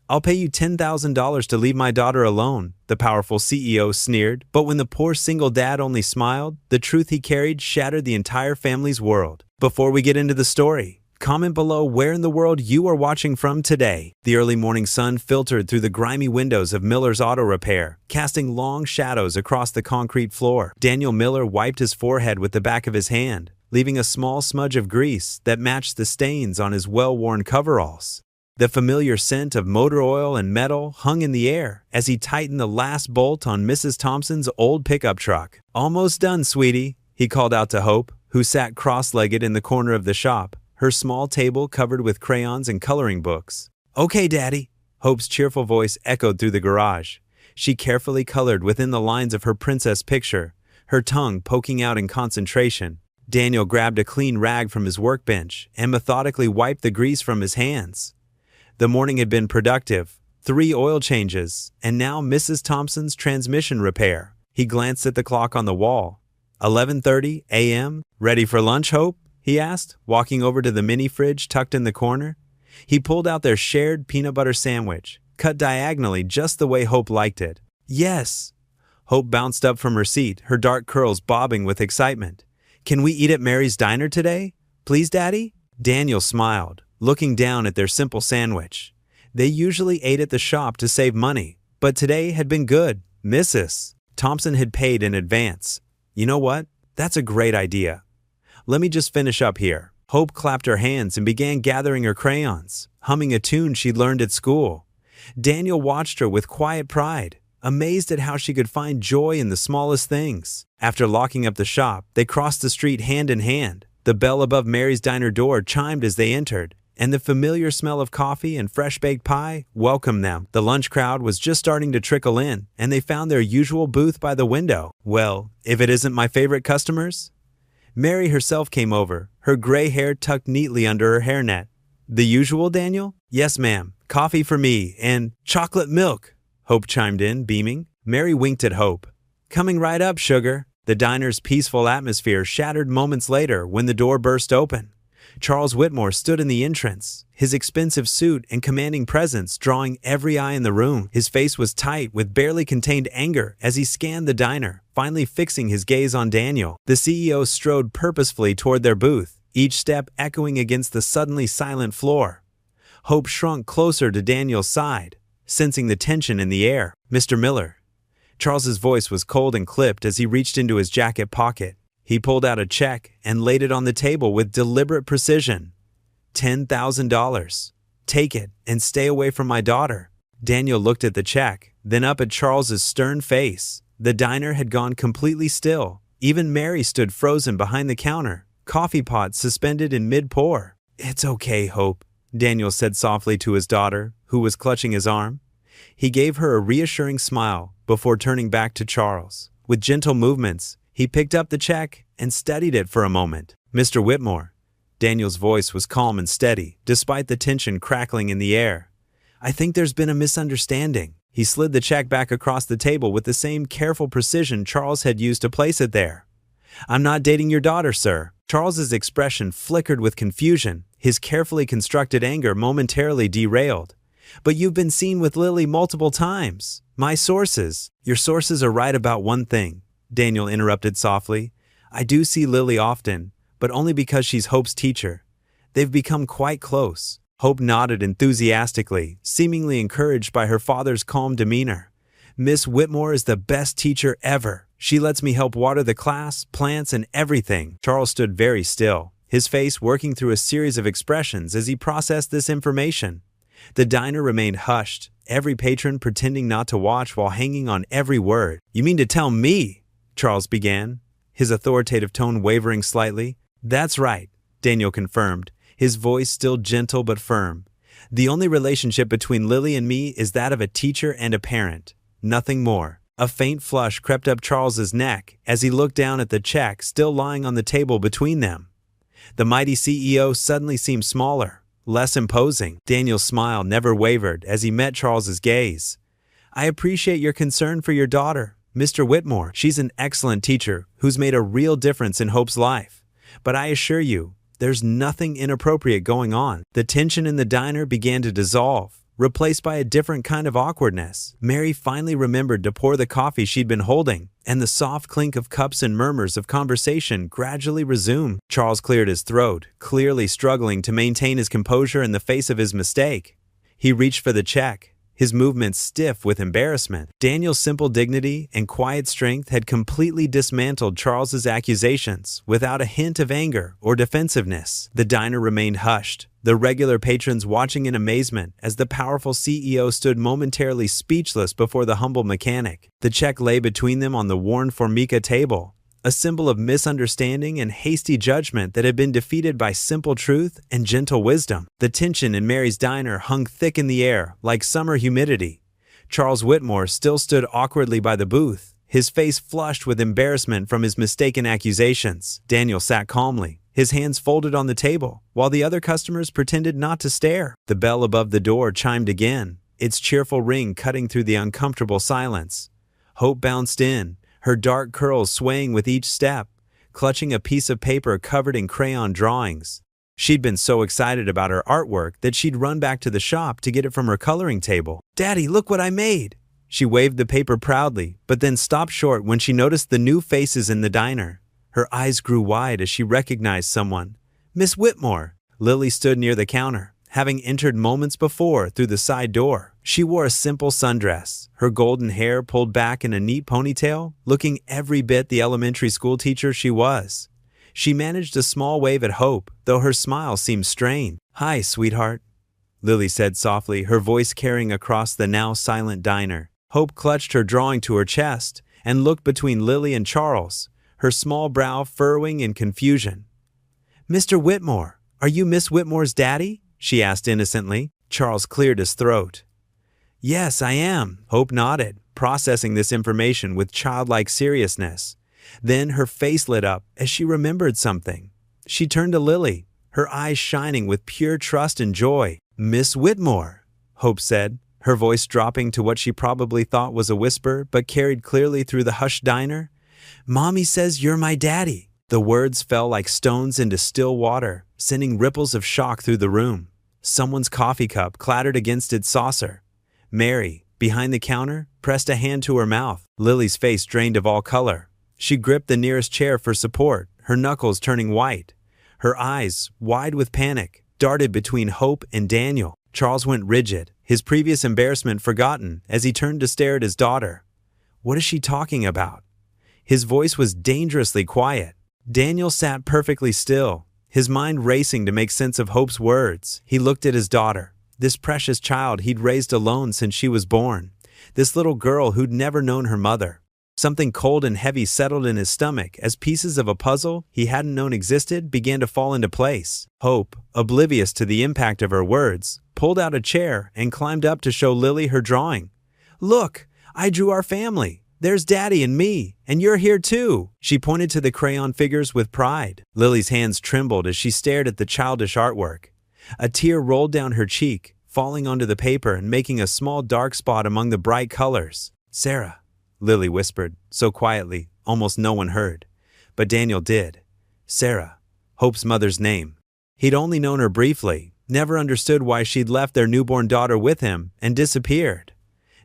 I'll pay you $10,000 to leave my daughter alone, the powerful CEO sneered, but when the poor single dad only smiled, the truth he carried shattered the entire family's world. Before we get into the story, comment below where in the world you are watching from today. The early morning sun filtered through the grimy windows of Miller's Auto Repair, casting long shadows across the concrete floor. Daniel Miller wiped his forehead with the back of his hand, leaving a small smudge of grease that matched the stains on his well-worn coveralls. The familiar scent of motor oil and metal hung in the air as he tightened the last bolt on Mrs. Thompson's old pickup truck. "Almost done, sweetie," he called out to Hope, who sat cross-legged in the corner of the shop, her small table covered with crayons and coloring books. "Okay, Daddy," Hope's cheerful voice echoed through the garage. She carefully colored within the lines of her princess picture, her tongue poking out in concentration. Daniel grabbed a clean rag from his workbench and methodically wiped the grease from his hands. The morning had been productive, 3 oil changes, and now Mrs. Thompson's transmission repair. He glanced at the clock on the wall. 11:30 a.m. "Ready for lunch, Hope?" he asked, walking over to the mini fridge tucked in the corner. He pulled out their shared peanut butter sandwich, cut diagonally just the way Hope liked it. "Yes." Hope bounced up from her seat, her dark curls bobbing with excitement. "Can we eat at Mary's Diner today? Please, Daddy?" Daniel smiled, looking down at their simple sandwich. They usually ate at the shop to save money, but today had been good. Mrs. Thompson had paid in advance. "You know what? That's a great idea. Let me just finish up here." Hope clapped her hands and began gathering her crayons, humming a tune she'd learned at school. Daniel watched her with quiet pride, amazed at how she could find joy in the smallest things. After locking up the shop, they crossed the street hand in hand. The bell above Mary's Diner door chimed as they entered, and the familiar smell of coffee and fresh-baked pie welcomed them. The lunch crowd was just starting to trickle in, and they found their usual booth by the window. "Well, if it isn't my favorite customers?" Mary herself came over, her gray hair tucked neatly under her hairnet. "The usual, Daniel?" "Yes, ma'am. Coffee for me, and chocolate milk," Hope chimed in, beaming. Mary winked at Hope. "Coming right up, sugar." The diner's peaceful atmosphere shattered moments later when the door burst open. Charles Whitmore stood in the entrance, his expensive suit and commanding presence drawing every eye in the room. His face was tight with barely contained anger as he scanned the diner, finally fixing his gaze on Daniel. The CEO strode purposefully toward their booth, each step echoing against the suddenly silent floor. Hope shrunk closer to Daniel's side, sensing the tension in the air. "Mr. Miller." Charles's voice was cold and clipped as he reached into his jacket pocket. He pulled out a check and laid it on the table with deliberate precision. $10,000. "Take it and stay away from my daughter." Daniel looked at the check, then up at Charles's stern face. The diner had gone completely still. Even Mary stood frozen behind the counter, coffee pot suspended in mid-pour. "It's okay, Hope," Daniel said softly to his daughter, who was clutching his arm. He gave her a reassuring smile before turning back to Charles. With gentle movements, he picked up the check and studied it for a moment. "Mr. Whitmore." Daniel's voice was calm and steady, despite the tension crackling in the air. "I think there's been a misunderstanding." He slid the check back across the table with the same careful precision Charles had used to place it there. "I'm not dating your daughter, sir." Charles's expression flickered with confusion, his carefully constructed anger momentarily derailed. "But you've been seen with Lily multiple times." "My sources." "Your sources are right about one thing," Daniel interrupted softly. "I do see Lily often, but only because she's Hope's teacher. They've become quite close." Hope nodded enthusiastically, seemingly encouraged by her father's calm demeanor. "Miss Whitmore is the best teacher ever. She lets me help water the class, plants, and everything." Charles stood very still, his face working through a series of expressions as he processed this information. The diner remained hushed, every patron pretending not to watch while hanging on every word. "You mean to tell me?" Charles began, his authoritative tone wavering slightly. "That's right," Daniel confirmed, his voice still gentle but firm. "The only relationship between Lily and me is that of a teacher and a parent. Nothing more." A faint flush crept up Charles's neck as he looked down at the check still lying on the table between them. The mighty CEO suddenly seemed smaller, less imposing. Daniel's smile never wavered as he met Charles's gaze. "I appreciate your concern for your daughter, Mr. Whitmore. She's an excellent teacher who's made a real difference in Hope's life. But I assure you, there's nothing inappropriate going on." The tension in the diner began to dissolve. replaced by a different kind of awkwardness. Mary finally remembered to pour the coffee she'd been holding, and the soft clink of cups and murmurs of conversation gradually resumed. Charles cleared his throat, clearly struggling to maintain his composure in the face of his mistake. He reached for the check, his movements stiff with embarrassment. Daniel's simple dignity and quiet strength had completely dismantled Charles's accusations without a hint of anger or defensiveness. The diner remained hushed, the regular patrons watching in amazement as the powerful CEO stood momentarily speechless before the humble mechanic. The check lay between them on the worn Formica table, a symbol of misunderstanding and hasty judgment that had been defeated by simple truth and gentle wisdom. The tension in Mary's diner hung thick in the air, like summer humidity. Charles Whitmore still stood awkwardly by the booth, his face flushed with embarrassment from his mistaken accusations. Daniel sat calmly, his hands folded on the table, while the other customers pretended not to stare. The bell above the door chimed again, its cheerful ring cutting through the uncomfortable silence. Hope bounced in, her dark curls swaying with each step, clutching a piece of paper covered in crayon drawings. She'd been so excited about her artwork that she'd run back to the shop to get it from her coloring table. "Daddy, look what I made!" She waved the paper proudly, but then stopped short when she noticed the new faces in the diner. Her eyes grew wide as she recognized someone. "Miss Whitmore!" Lily stood near the counter, having entered moments before through the side door. She wore a simple sundress, her golden hair pulled back in a neat ponytail, looking every bit the elementary school teacher she was. She managed a small wave at Hope, though her smile seemed strained. "Hi, sweetheart," Lily said softly, her voice carrying across the now silent diner. Hope clutched her drawing to her chest and looked between Lily and Charles, her small brow furrowing in confusion. "Mr. Whitmore, are you Miss Whitmore's daddy?" she asked innocently. Charles cleared his throat. "Yes, I am," Hope nodded, processing this information with childlike seriousness. Then her face lit up as she remembered something. She turned to Lily, her eyes shining with pure trust and joy. "Miss Whitmore," Hope said, her voice dropping to what she probably thought was a whisper but carried clearly through the hushed diner. "Mommy says you're my daddy." The words fell like stones into still water, sending ripples of shock through the room. Someone's coffee cup clattered against its saucer. Mary, behind the counter, pressed a hand to her mouth. Lily's face drained of all color. She gripped the nearest chair for support, her knuckles turning white. Her eyes, wide with panic, darted between Hope and Daniel. Charles went rigid, his previous embarrassment forgotten as he turned to stare at his daughter. "What is she talking about?" His voice was dangerously quiet. Daniel sat perfectly still, his mind racing to make sense of Hope's words. He looked at his daughter, this precious child he'd raised alone since she was born, this little girl who'd never known her mother. Something cold and heavy settled in his stomach as pieces of a puzzle he hadn't known existed began to fall into place. Hope, oblivious to the impact of her words, pulled out a chair and climbed up to show Lily her drawing. "Look, I drew our family. There's Daddy and me, and you're here too." She pointed to the crayon figures with pride. Lily's hands trembled as she stared at the childish artwork. A tear rolled down her cheek, falling onto the paper and making a small dark spot among the bright colors. "Sarah," Lily whispered, so quietly, almost no one heard. But Daniel did. Sarah, Hope's mother's name. He'd only known her briefly, never understood why she'd left their newborn daughter with him and disappeared.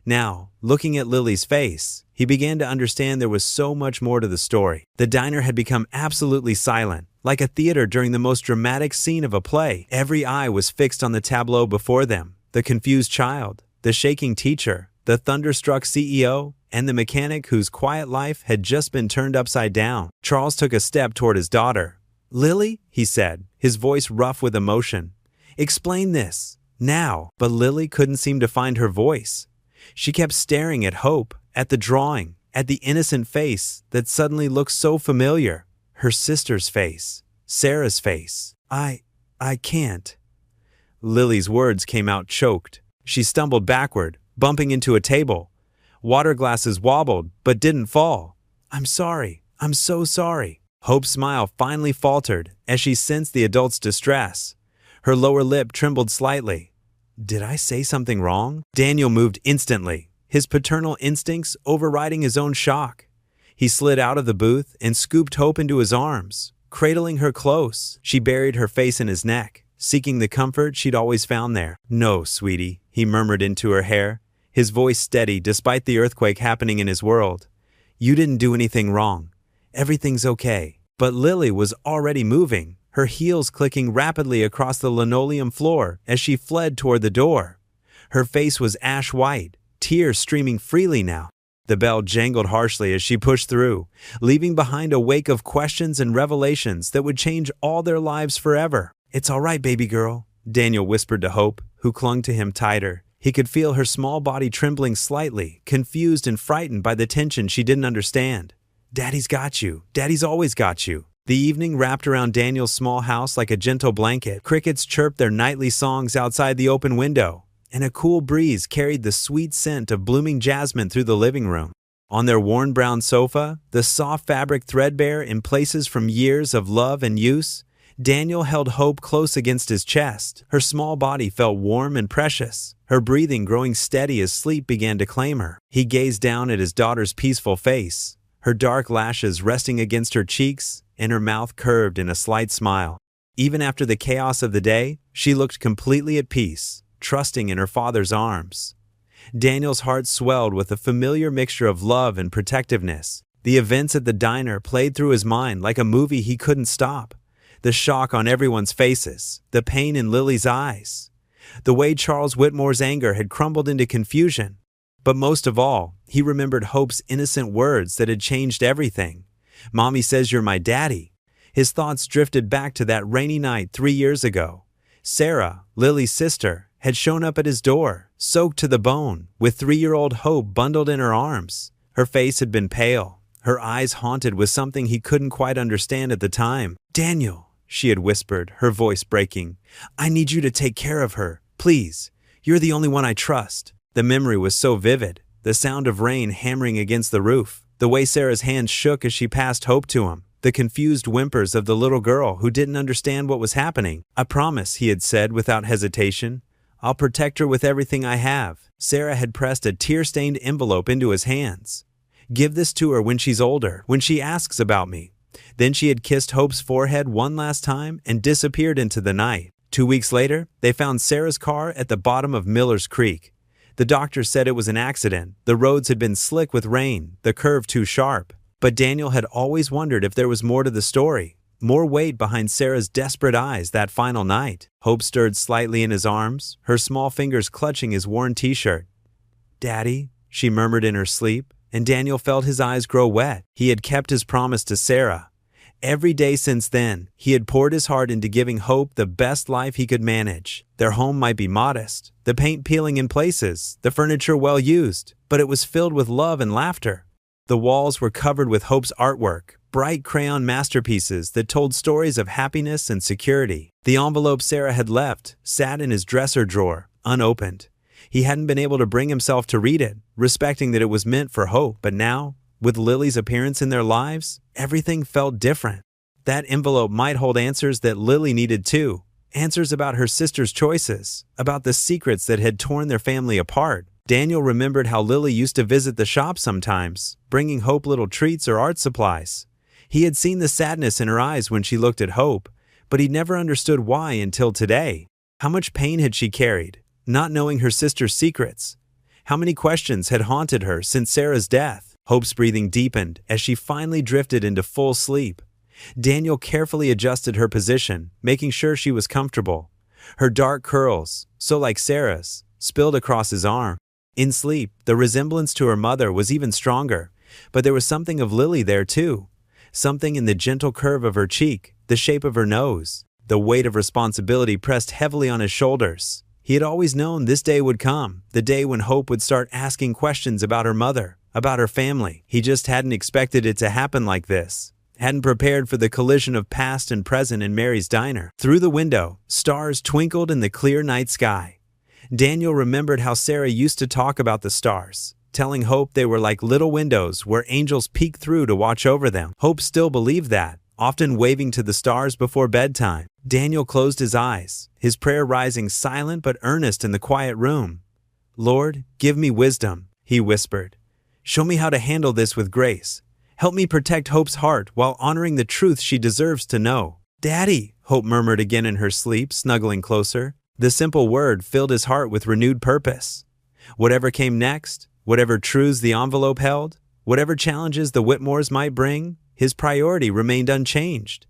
Now, looking at Lily's face, he began to understand there was so much more to the story. The diner had become absolutely silent, like a theater during the most dramatic scene of a play. Every eye was fixed on the tableau before them, the confused child, the shaking teacher, the thunderstruck CEO, and the mechanic whose quiet life had just been turned upside down. Charles took a step toward his daughter. "Lily," he said, his voice rough with emotion. "Explain this, now." But Lily couldn't seem to find her voice. She kept staring at Hope, at the drawing, at the innocent face that suddenly looked so familiar. Her sister's face, Sarah's face. I can't." Lily's words came out choked. She stumbled backward, bumping into a table. Water glasses wobbled, but didn't fall. "I'm sorry. I'm so sorry." Hope's smile finally faltered as she sensed the adult's distress. Her lower lip trembled slightly. "Did I say something wrong?" Daniel moved instantly, his paternal instincts overriding his own shock. He slid out of the booth and scooped Hope into his arms, cradling her close. She buried her face in his neck, seeking the comfort she'd always found there. "No, sweetie," he murmured into her hair, his voice steady despite the earthquake happening in his world. You didn't do anything wrong. Everything's okay. But Lily was already moving, her heels clicking rapidly across the linoleum floor as she fled toward the door. Her face was ash white, tears streaming freely now. The bell jangled harshly as she pushed through, leaving behind a wake of questions and revelations that would change all their lives forever. It's all right, baby girl, Daniel whispered to Hope, who clung to him tighter. He could feel her small body trembling slightly, confused and frightened by the tension she didn't understand. Daddy's got you. Daddy's always got you. The evening wrapped around Daniel's small house like a gentle blanket. Crickets chirped their nightly songs outside the open window, and a cool breeze carried the sweet scent of blooming jasmine through the living room. On their worn brown sofa, the soft fabric threadbare in places from years of love and use, Daniel held Hope close against his chest. Her small body felt warm and precious, her breathing growing steady as sleep began to claim her. He gazed down at his daughter's peaceful face, her dark lashes resting against her cheeks and her mouth curved in a slight smile. Even after the chaos of the day, she looked completely at peace, trusting in her father's arms. Daniel's heart swelled with a familiar mixture of love and protectiveness. The events at the diner played through his mind like a movie he couldn't stop. The shock on everyone's faces, the pain in Lily's eyes, the way Charles Whitmore's anger had crumbled into confusion. But most of all, he remembered Hope's innocent words that had changed everything. Mommy says you're my daddy. His thoughts drifted back to that rainy night 3 years ago. Sarah, Lily's sister, had shown up at his door, soaked to the bone, with 3-year-old Hope bundled in her arms. Her face had been pale, her eyes haunted with something he couldn't quite understand at the time. Daniel, she had whispered, her voice breaking, I need you to take care of her, please. You're the only one I trust. The memory was so vivid, the sound of rain hammering against the roof, the way Sarah's hands shook as she passed Hope to him, the confused whimpers of the little girl who didn't understand what was happening. I promise, he had said without hesitation. I'll protect her with everything I have. Sarah had pressed a tear-stained envelope into his hands. Give this to her when she's older, when she asks about me. Then she had kissed Hope's forehead one last time and disappeared into the night. 2 weeks later, they found Sarah's car at the bottom of Miller's Creek. The doctor said it was an accident. The roads had been slick with rain, the curve too sharp. But Daniel had always wondered if there was more to the story, more weight behind Sarah's desperate eyes that final night. Hope stirred slightly in his arms, her small fingers clutching his worn t-shirt. Daddy, she murmured in her sleep, and Daniel felt his eyes grow wet. He had kept his promise to Sarah. Every day since then, he had poured his heart into giving Hope the best life he could manage. Their home might be modest, the paint peeling in places, the furniture well used, but it was filled with love and laughter. The walls were covered with Hope's artwork, bright crayon masterpieces that told stories of happiness and security. The envelope Sarah had left sat in his dresser drawer, unopened. He hadn't been able to bring himself to read it, respecting that it was meant for Hope, but now, with Lily's appearance in their lives, everything felt different. That envelope might hold answers that Lily needed too. Answers about her sister's choices, about the secrets that had torn their family apart. Daniel remembered how Lily used to visit the shop sometimes, bringing Hope little treats or art supplies. He had seen the sadness in her eyes when she looked at Hope, but he'd never understood why until today. How much pain had she carried, not knowing her sister's secrets? How many questions had haunted her since Sarah's death? Hope's breathing deepened as she finally drifted into full sleep. Daniel carefully adjusted her position, making sure she was comfortable. Her dark curls, so like Sarah's, spilled across his arm. In sleep, the resemblance to her mother was even stronger, but there was something of Lily there too. Something in the gentle curve of her cheek, the shape of her nose. The weight of responsibility pressed heavily on his shoulders. He had always known this day would come, the day when Hope would start asking questions about her mother, about her family. He just hadn't expected it to happen like this. Hadn't prepared for the collision of past and present in Mary's diner. Through the window, stars twinkled in the clear night sky. Daniel remembered how Sarah used to talk about the stars, telling Hope they were like little windows where angels peeked through to watch over them. Hope still believed that, often waving to the stars before bedtime. Daniel closed his eyes, his prayer rising silent but earnest in the quiet room. Lord, give me wisdom, he whispered. Show me how to handle this with grace. Help me protect Hope's heart while honoring the truth she deserves to know. Daddy, Hope murmured again in her sleep, snuggling closer. The simple word filled his heart with renewed purpose. Whatever came next, whatever truths the envelope held, whatever challenges the Whitmores might bring, his priority remained unchanged.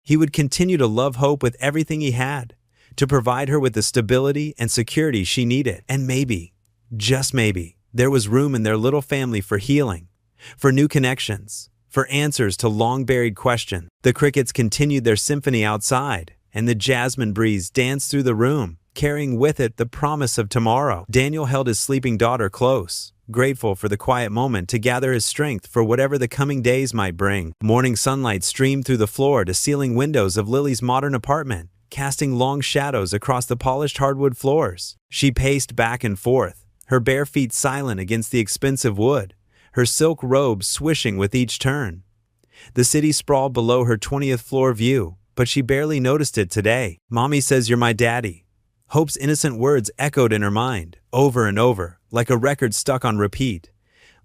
He would continue to love Hope with everything he had, to provide her with the stability and security she needed. And maybe, just maybe, there was room in their little family for healing, for new connections, for answers to long-buried questions. The crickets continued their symphony outside, and the jasmine breeze danced through the room, carrying with it the promise of tomorrow. Daniel held his sleeping daughter close, grateful for the quiet moment to gather his strength for whatever the coming days might bring. Morning sunlight streamed through the floor-to-ceiling windows of Lily's modern apartment, casting long shadows across the polished hardwood floors. She paced back and forth, her bare feet silent against the expensive wood, her silk robe swishing with each turn. The city sprawled below her 20th floor view, but she barely noticed it today. "Mommy says you're my daddy." Hope's innocent words echoed in her mind, over and over, like a record stuck on repeat.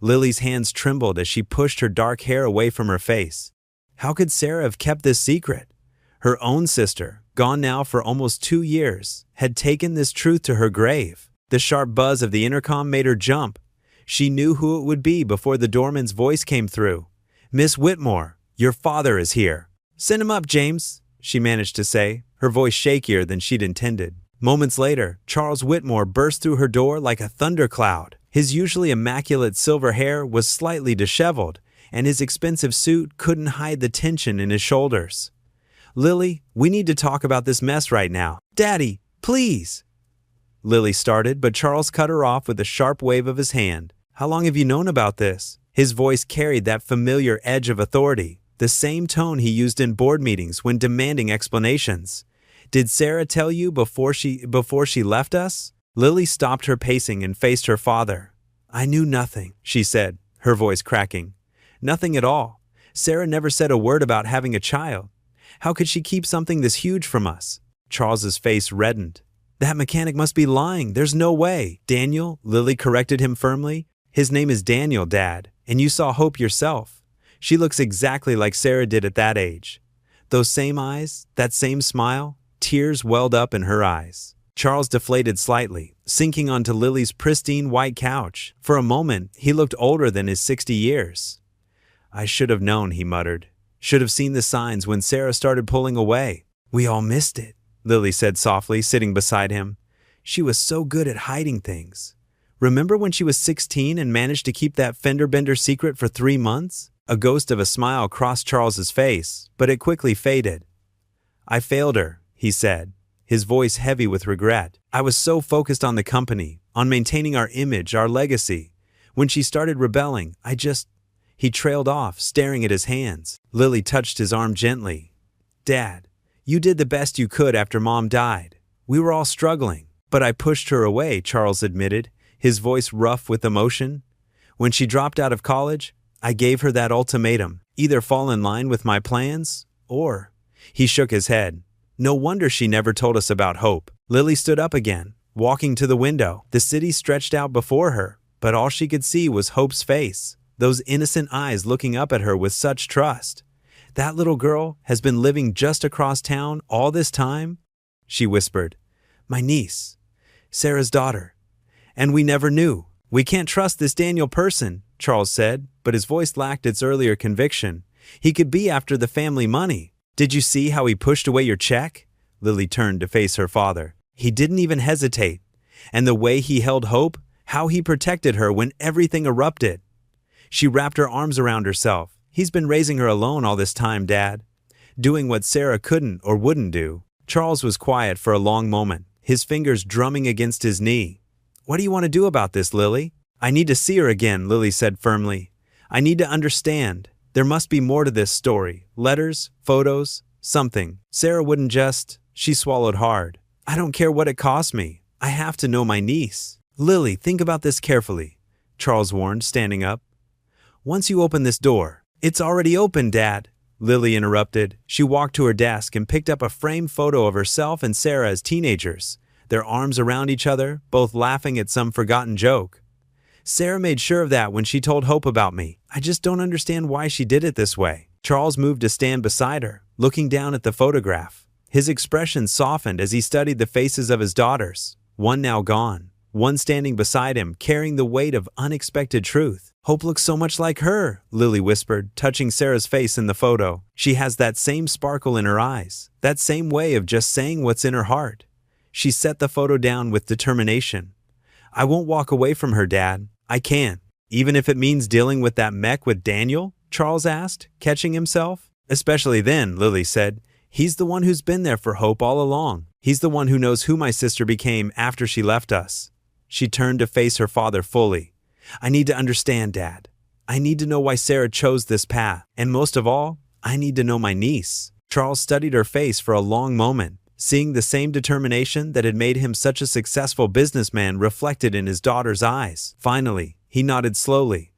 Lily's hands trembled as she pushed her dark hair away from her face. How could Sarah have kept this secret? Her own sister, gone now for almost 2 years, had taken this truth to her grave. The sharp buzz of the intercom made her jump. She knew who it would be before the doorman's voice came through. "Miss Whitmore, your father is here." "Send him up, James," she managed to say, her voice shakier than she'd intended. Moments later, Charles Whitmore burst through her door like a thundercloud. His usually immaculate silver hair was slightly disheveled, and his expensive suit couldn't hide the tension in his shoulders. "Lily, we need to talk about this mess right now." "Daddy, please!" Lily started, but Charles cut her off with a sharp wave of his hand. "How long have you known about this?" His voice carried that familiar edge of authority, the same tone he used in board meetings when demanding explanations. "Did Sarah tell you before she left us?" Lily stopped her pacing and faced her father. "I knew nothing," she said, her voice cracking. "Nothing at all. Sarah never said a word about having a child. How could she keep something this huge from us?" Charles's face reddened. "That mechanic must be lying. There's no way." "Daniel," Lily corrected him firmly. "His name is Daniel, Dad, and you saw Hope yourself. She looks exactly like Sarah did at that age. Those same eyes, that same smile." Tears welled up in her eyes. Charles deflated slightly, sinking onto Lily's pristine white couch. For a moment, he looked older than his 60 years. "I should have known," he muttered. "Should have seen the signs when Sarah started pulling away." "We all missed it," Lily said softly, sitting beside him. "She was so good at hiding things. Remember when she was 16 and managed to keep that fender bender secret for 3 months? A ghost of a smile crossed Charles's face, but it quickly faded. "I failed her," he said, his voice heavy with regret. "I was so focused on the company, on maintaining our image, our legacy. When she started rebelling, He trailed off, staring at his hands. Lily touched his arm gently. "Dad, you did the best you could after Mom died. We were all struggling, but I pushed her away," Charles admitted, his voice rough with emotion. "When she dropped out of college, I gave her that ultimatum, either fall in line with my plans, or—" He shook his head. "No wonder she never told us about Hope." Lily stood up again, walking to the window. The city stretched out before her, but all she could see was Hope's face, those innocent eyes looking up at her with such trust. "That little girl has been living just across town all this time?" she whispered. "My niece, Sarah's daughter. And we never knew." "We can't trust this Daniel person," Charles said, but his voice lacked its earlier conviction. "He could be after the family money." "Did you see how he pushed away your check?" Lily turned to face her father. "He didn't even hesitate. And the way he held Hope, how he protected her when everything erupted." She wrapped her arms around herself. "He's been raising her alone all this time, Dad. Doing what Sarah couldn't or wouldn't do." Charles was quiet for a long moment, his fingers drumming against his knee. "What do you want to do about this, Lily?" "I need to see her again," Lily said firmly. "I need to understand. There must be more to this story. Letters, photos, something. Sarah wouldn't just—" She swallowed hard. "I don't care what it costs me. I have to know my niece." "Lily, think about this carefully," Charles warned, standing up. "Once you open this door—" "It's already open, Dad," Lily interrupted. She walked to her desk and picked up a framed photo of herself and Sarah as teenagers, their arms around each other, both laughing at some forgotten joke. "Sarah made sure of that when she told Hope about me. I just don't understand why she did it this way." Charles moved to stand beside her, looking down at the photograph. His expression softened as he studied the faces of his daughters, one now gone, one standing beside him, carrying the weight of unexpected truth. Hope looks so much like her, Lily whispered, touching Sarah's face in the photo. She has that same sparkle in her eyes, that same way of just saying what's in her heart. She set the photo down with determination. I won't walk away from her, Dad. I can't. Even if it means dealing with that mech with Daniel? Charles asked, catching himself. Especially then, Lily said. He's the one who's been there for Hope all along. He's the one who knows who my sister became after she left us. She turned to face her father fully. I need to understand, Dad. I need to know why Sarah chose this path. And most of all, I need to know my niece. Charles studied her face for a long moment, seeing the same determination that had made him such a successful businessman reflected in his daughter's eyes. Finally, he nodded slowly.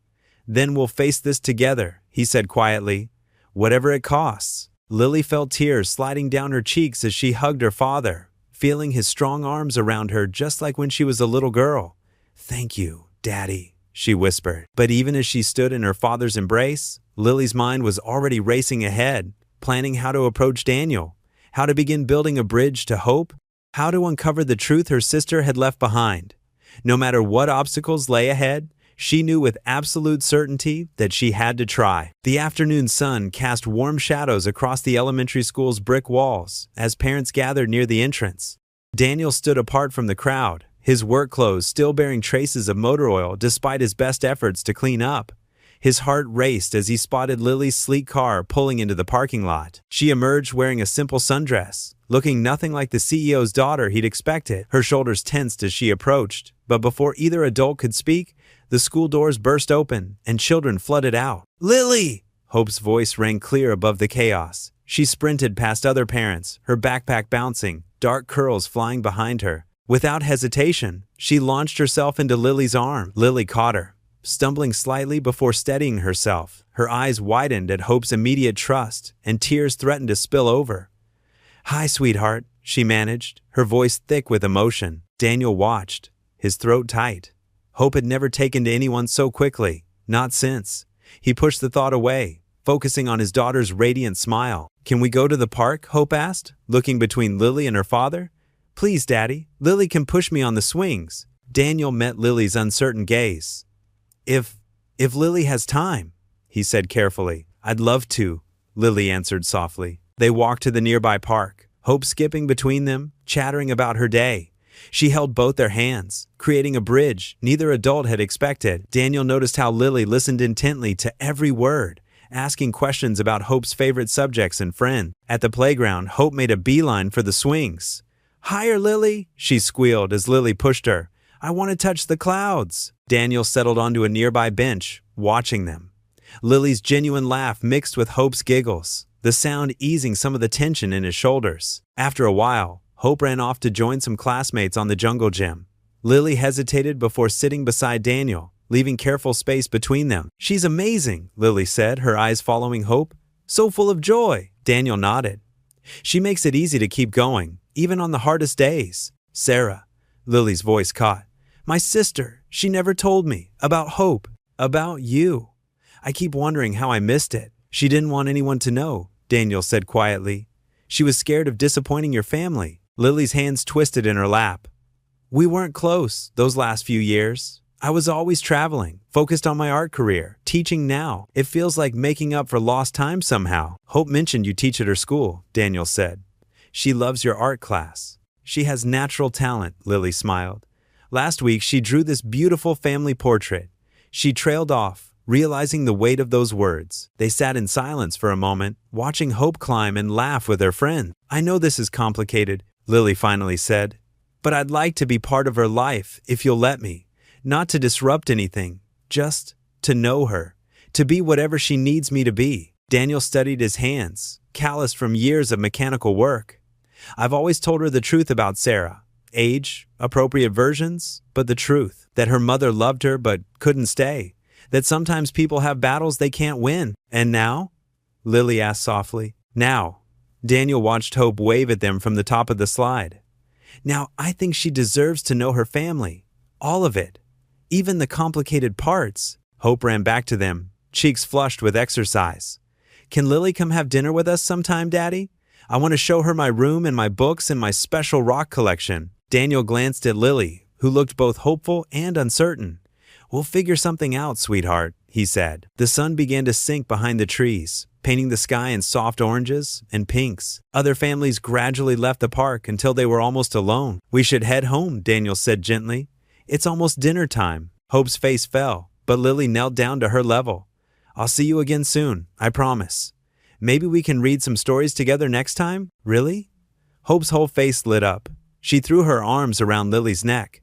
Then we'll face this together, he said quietly. Whatever it costs. Lily felt tears sliding down her cheeks as she hugged her father, feeling his strong arms around her just like when she was a little girl. Thank you, Daddy, she whispered. But even as she stood in her father's embrace, Lily's mind was already racing ahead, planning how to approach Daniel, how to begin building a bridge to hope, how to uncover the truth her sister had left behind. No matter what obstacles lay ahead, she knew with absolute certainty that she had to try. The afternoon sun cast warm shadows across the elementary school's brick walls as parents gathered near the entrance. Daniel stood apart from the crowd, his work clothes still bearing traces of motor oil despite his best efforts to clean up. His heart raced as he spotted Lily's sleek car pulling into the parking lot. She emerged wearing a simple sundress, looking nothing like the CEO's daughter he'd expected. Her shoulders tensed as she approached, but before either adult could speak, the school doors burst open and children flooded out. Lily! Hope's voice rang clear above the chaos. She sprinted past other parents, her backpack bouncing, dark curls flying behind her. Without hesitation, she launched herself into Lily's arm. Lily caught her, stumbling slightly before steadying herself. Her eyes widened at Hope's immediate trust, and tears threatened to spill over. Hi, sweetheart, she managed, her voice thick with emotion. Daniel watched, his throat tight. Hope had never taken to anyone so quickly, not since. He pushed the thought away, focusing on his daughter's radiant smile. Can we go to the park? Hope asked, looking between Lily and her father. Please, Daddy, Lily can push me on the swings. Daniel met Lily's uncertain gaze. If Lily has time, he said carefully. I'd love to, Lily answered softly. They walked to the nearby park, Hope skipping between them, chattering about her day. She held both their hands, creating a bridge neither adult had expected. Daniel noticed how Lily listened intently to every word, asking questions about Hope's favorite subjects and friends. At the playground, Hope made a beeline for the swings. Higher, Lily, she squealed as Lily pushed her. I want to touch the clouds. Daniel settled onto a nearby bench, watching them. Lily's genuine laugh mixed with Hope's giggles, the sound easing some of the tension in his shoulders. After a while, Hope ran off to join some classmates on the jungle gym. Lily hesitated before sitting beside Daniel, leaving careful space between them. She's amazing, Lily said, her eyes following Hope. So full of joy. Daniel nodded. She makes it easy to keep going, even on the hardest days. Sarah, Lily's voice caught. My sister, she never told me. About Hope. About you. I keep wondering how I missed it. She didn't want anyone to know, Daniel said quietly. She was scared of disappointing your family. Lily's hands twisted in her lap. We weren't close those last few years. I was always traveling, focused on my art career, teaching now. It feels like making up for lost time somehow. Hope mentioned you teach at her school, Daniel said. She loves your art class. She has natural talent, Lily smiled. Last week, she drew this beautiful family portrait. She trailed off, realizing the weight of those words. They sat in silence for a moment, watching Hope climb and laugh with her friend. I know this is complicated, Lily finally said, but I'd like to be part of her life if you'll let me. Not to disrupt anything, just to know her, to be whatever she needs me to be. Daniel studied his hands, calloused from years of mechanical work. I've always told her the truth about Sarah. Age, appropriate versions, but the truth. That her mother loved her but couldn't stay. That sometimes people have battles they can't win. And now? Lily asked softly. Now. Daniel watched Hope wave at them from the top of the slide. Now, I think she deserves to know her family. All of it. Even the complicated parts. Hope ran back to them, cheeks flushed with exercise. Can Lily come have dinner with us sometime, Daddy? I want to show her my room and my books and my special rock collection. Daniel glanced at Lily, who looked both hopeful and uncertain. We'll figure something out, sweetheart, he said. The sun began to sink behind the trees, painting the sky in soft oranges and pinks. Other families gradually left the park until they were almost alone. We should head home, Daniel said gently. It's almost dinner time. Hope's face fell, but Lily knelt down to her level. I'll see you again soon, I promise. Maybe we can read some stories together next time? Really? Hope's whole face lit up. She threw her arms around Lily's neck.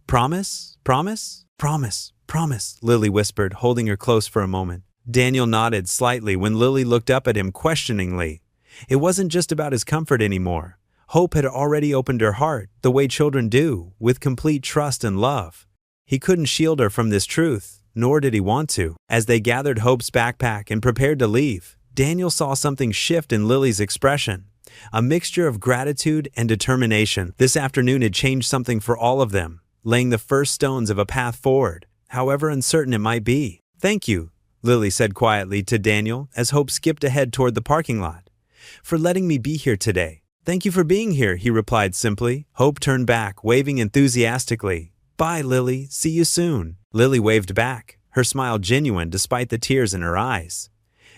Promise? Promise? Promise, promise, Lily whispered, holding her close for a moment. Daniel nodded slightly when Lily looked up at him questioningly. It wasn't just about his comfort anymore. Hope had already opened her heart, the way children do, with complete trust and love. He couldn't shield her from this truth, nor did he want to. As they gathered Hope's backpack and prepared to leave, Daniel saw something shift in Lily's expression. A mixture of gratitude and determination. This afternoon had changed something for all of them, laying the first stones of a path forward, however uncertain it might be. Thank you, Lily said quietly to Daniel as Hope skipped ahead toward the parking lot. For letting me be here today. Thank you for being here, he replied simply. Hope turned back, waving enthusiastically. Bye, Lily. See you soon. Lily waved back, her smile genuine despite the tears in her eyes.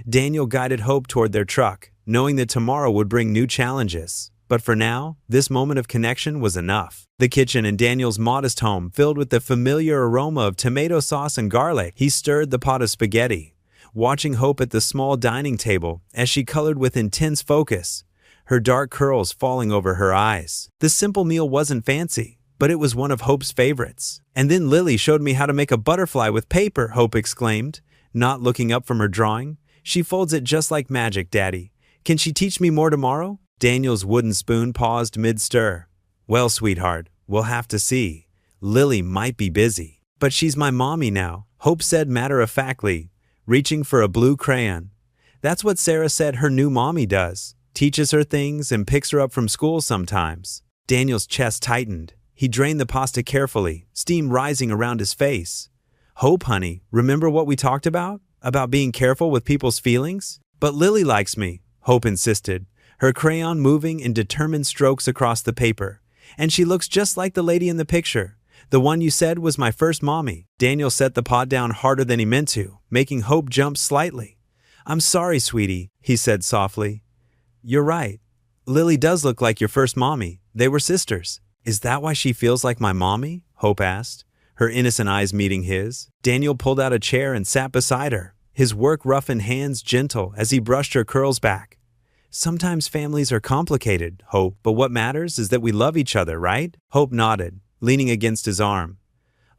Daniel guided Hope toward their truck, knowing that tomorrow would bring new challenges. But for now, this moment of connection was enough. The kitchen in Daniel's modest home filled with the familiar aroma of tomato sauce and garlic. He stirred the pot of spaghetti, watching Hope at the small dining table as she colored with intense focus, her dark curls falling over her eyes. The simple meal wasn't fancy, but it was one of Hope's favorites. And then Lily showed me how to make a butterfly with paper, Hope exclaimed, not looking up from her drawing. She folds it just like magic, Daddy. Can she teach me more tomorrow? Daniel's wooden spoon paused mid-stir. Well, sweetheart, we'll have to see. Lily might be busy. But she's my mommy now, Hope said matter-of-factly, reaching for a blue crayon. That's what Sarah said her new mommy does. Teaches her things and picks her up from school sometimes. Daniel's chest tightened. He drained the pasta carefully, steam rising around his face. Hope, honey, remember what we talked about? About being careful with people's feelings? But Lily likes me, Hope insisted, her crayon moving in determined strokes across the paper. And she looks just like the lady in the picture. The one you said was my first mommy. Daniel set the pot down harder than he meant to, making Hope jump slightly. I'm sorry, sweetie, he said softly. You're right. Lily does look like your first mommy. They were sisters. Is that why she feels like my mommy? Hope asked, her innocent eyes meeting his. Daniel pulled out a chair and sat beside her, his work-roughened hands gentle as he brushed her curls back. Sometimes families are complicated, Hope, but what matters is that we love each other, right? Hope nodded, leaning against his arm.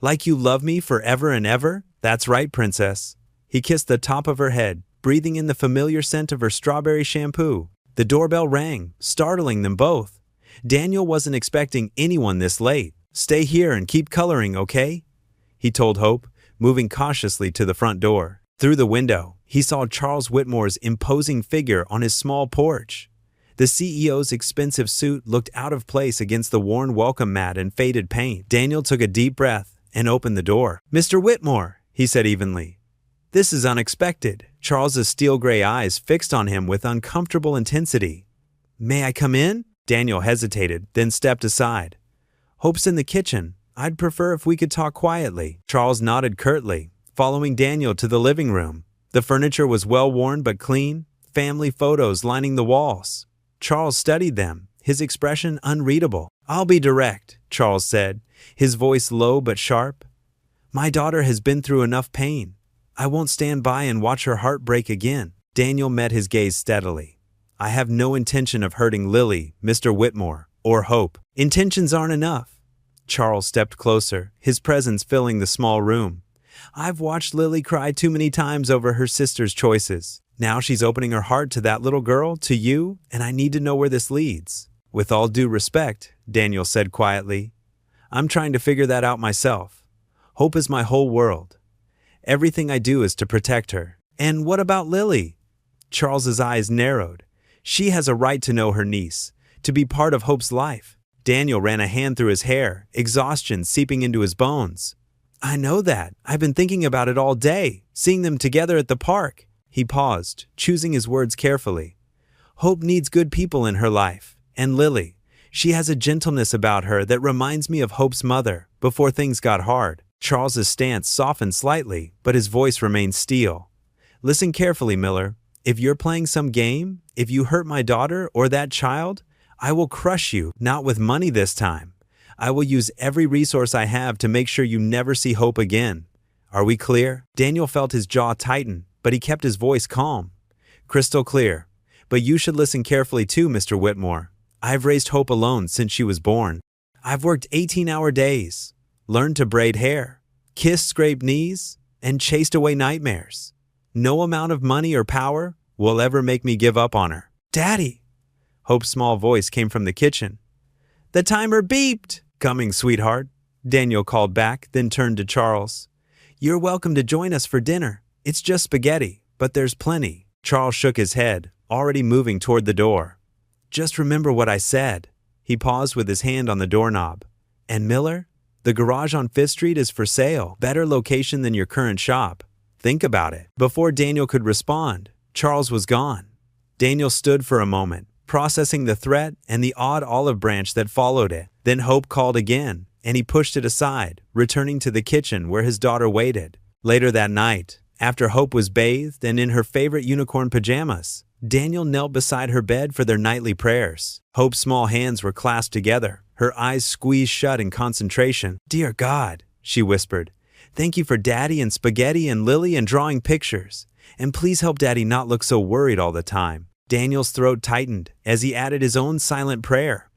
Like you love me forever and ever? That's right, princess. He kissed the top of her head, breathing in the familiar scent of her strawberry shampoo. The doorbell rang, startling them both. Daniel wasn't expecting anyone this late. Stay here and keep coloring, okay? He told Hope, moving cautiously to the front door. Through the window, he saw Charles Whitmore's imposing figure on his small porch. The CEO's expensive suit looked out of place against the worn welcome mat and faded paint. Daniel took a deep breath and opened the door. Mr. Whitmore, he said evenly. This is unexpected. Charles's steel-gray eyes fixed on him with uncomfortable intensity. May I come in? Daniel hesitated, then stepped aside. Hope's in the kitchen. I'd prefer if we could talk quietly. Charles nodded curtly, following Daniel to the living room. The furniture was well-worn but clean, family photos lining the walls. Charles studied them, his expression unreadable. I'll be direct, Charles said, his voice low but sharp. My daughter has been through enough pain. I won't stand by and watch her heart break again. Daniel met his gaze steadily. I have no intention of hurting Lily, Mr. Whitmore, or Hope. Intentions aren't enough. Charles stepped closer, his presence filling the small room. I've watched Lily cry too many times over her sister's choices. Now she's opening her heart to that little girl, to you, and I need to know where this leads. With all due respect, Daniel said quietly, I'm trying to figure that out myself. Hope is my whole world. Everything I do is to protect her. And what about Lily? Charles's eyes narrowed. She has a right to know her niece, to be part of Hope's life. Daniel ran a hand through his hair, exhaustion seeping into his bones. I know that. I've been thinking about it all day, seeing them together at the park. He paused, choosing his words carefully. Hope needs good people in her life. And Lily, she has a gentleness about her that reminds me of Hope's mother before things got hard. Charles's stance softened slightly, but his voice remained steel. Listen carefully, Miller. If you're playing some game, if you hurt my daughter or that child, I will crush you, not with money this time. I will use every resource I have to make sure you never see Hope again. Are we clear? Daniel felt his jaw tighten, but he kept his voice calm. Crystal clear. But you should listen carefully too, Mr. Whitmore. I've raised Hope alone since she was born. I've worked 18-hour days, learned to braid hair, kissed scraped knees, and chased away nightmares. No amount of money or power will ever make me give up on her. Daddy! Hope's small voice came from the kitchen. The timer beeped! Coming, sweetheart, Daniel called back, then turned to Charles. You're welcome to join us for dinner. It's just spaghetti, but there's plenty. Charles shook his head, already moving toward the door. Just remember what I said. He paused with his hand on the doorknob. And Miller, the garage on 5th Street is for sale. Better location than your current shop. Think about it. Before Daniel could respond, Charles was gone. Daniel stood for a moment, processing the threat and the odd olive branch that followed it. Then Hope called again, and he pushed it aside, returning to the kitchen where his daughter waited. Later that night, after Hope was bathed and in her favorite unicorn pajamas, Daniel knelt beside her bed for their nightly prayers. Hope's small hands were clasped together, her eyes squeezed shut in concentration. Dear God, she whispered, thank you for Daddy and spaghetti and Lily and drawing pictures. And please help Daddy not look so worried all the time. Daniel's throat tightened as he added his own silent prayer.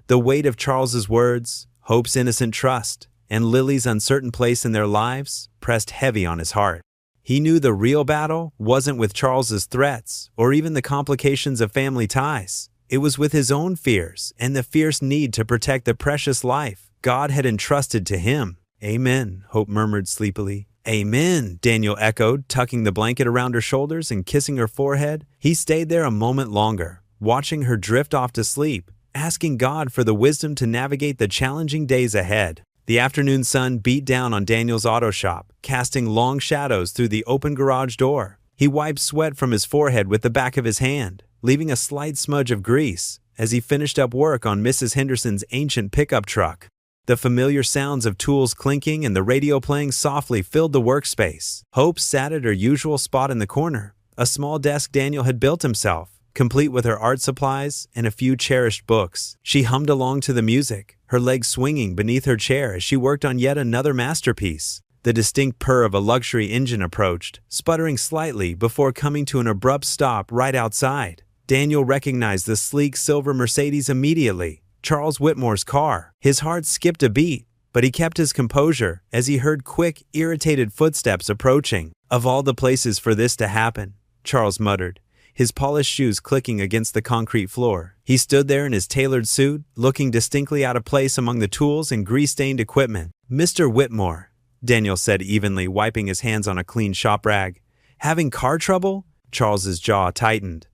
The weight of Charles's words, Hope's innocent trust, and Lily's uncertain place in their lives pressed heavy on his heart. He knew the real battle wasn't with Charles's threats or even the complications of family ties. It was with his own fears and the fierce need to protect the precious life God had entrusted to him. Amen, Hope murmured sleepily. Amen, Daniel echoed, tucking the blanket around her shoulders and kissing her forehead. He stayed there a moment longer, watching her drift off to sleep, asking God for the wisdom to navigate the challenging days ahead. The afternoon sun beat down on Daniel's auto shop, casting long shadows through the open garage door. He wiped sweat from his forehead with the back of his hand, leaving a slight smudge of grease as he finished up work on Mrs. Henderson's ancient pickup truck. The familiar sounds of tools clinking and the radio playing softly filled the workspace. Hope sat at her usual spot in the corner, a small desk Daniel had built himself, complete with her art supplies and a few cherished books. She hummed along to the music, her legs swinging beneath her chair as she worked on yet another masterpiece. The distinct purr of a luxury engine approached, sputtering slightly before coming to an abrupt stop right outside. Daniel recognized the sleek silver Mercedes immediately. Charles Whitmore's car. His heart skipped a beat, but he kept his composure as he heard quick, irritated footsteps approaching. Of all the places for this to happen, Charles muttered, his polished shoes clicking against the concrete floor. He stood there in his tailored suit, looking distinctly out of place among the tools and grease-stained equipment. Mr. Whitmore, Daniel said evenly, wiping his hands on a clean shop rag. Having car trouble? Charles's jaw tightened.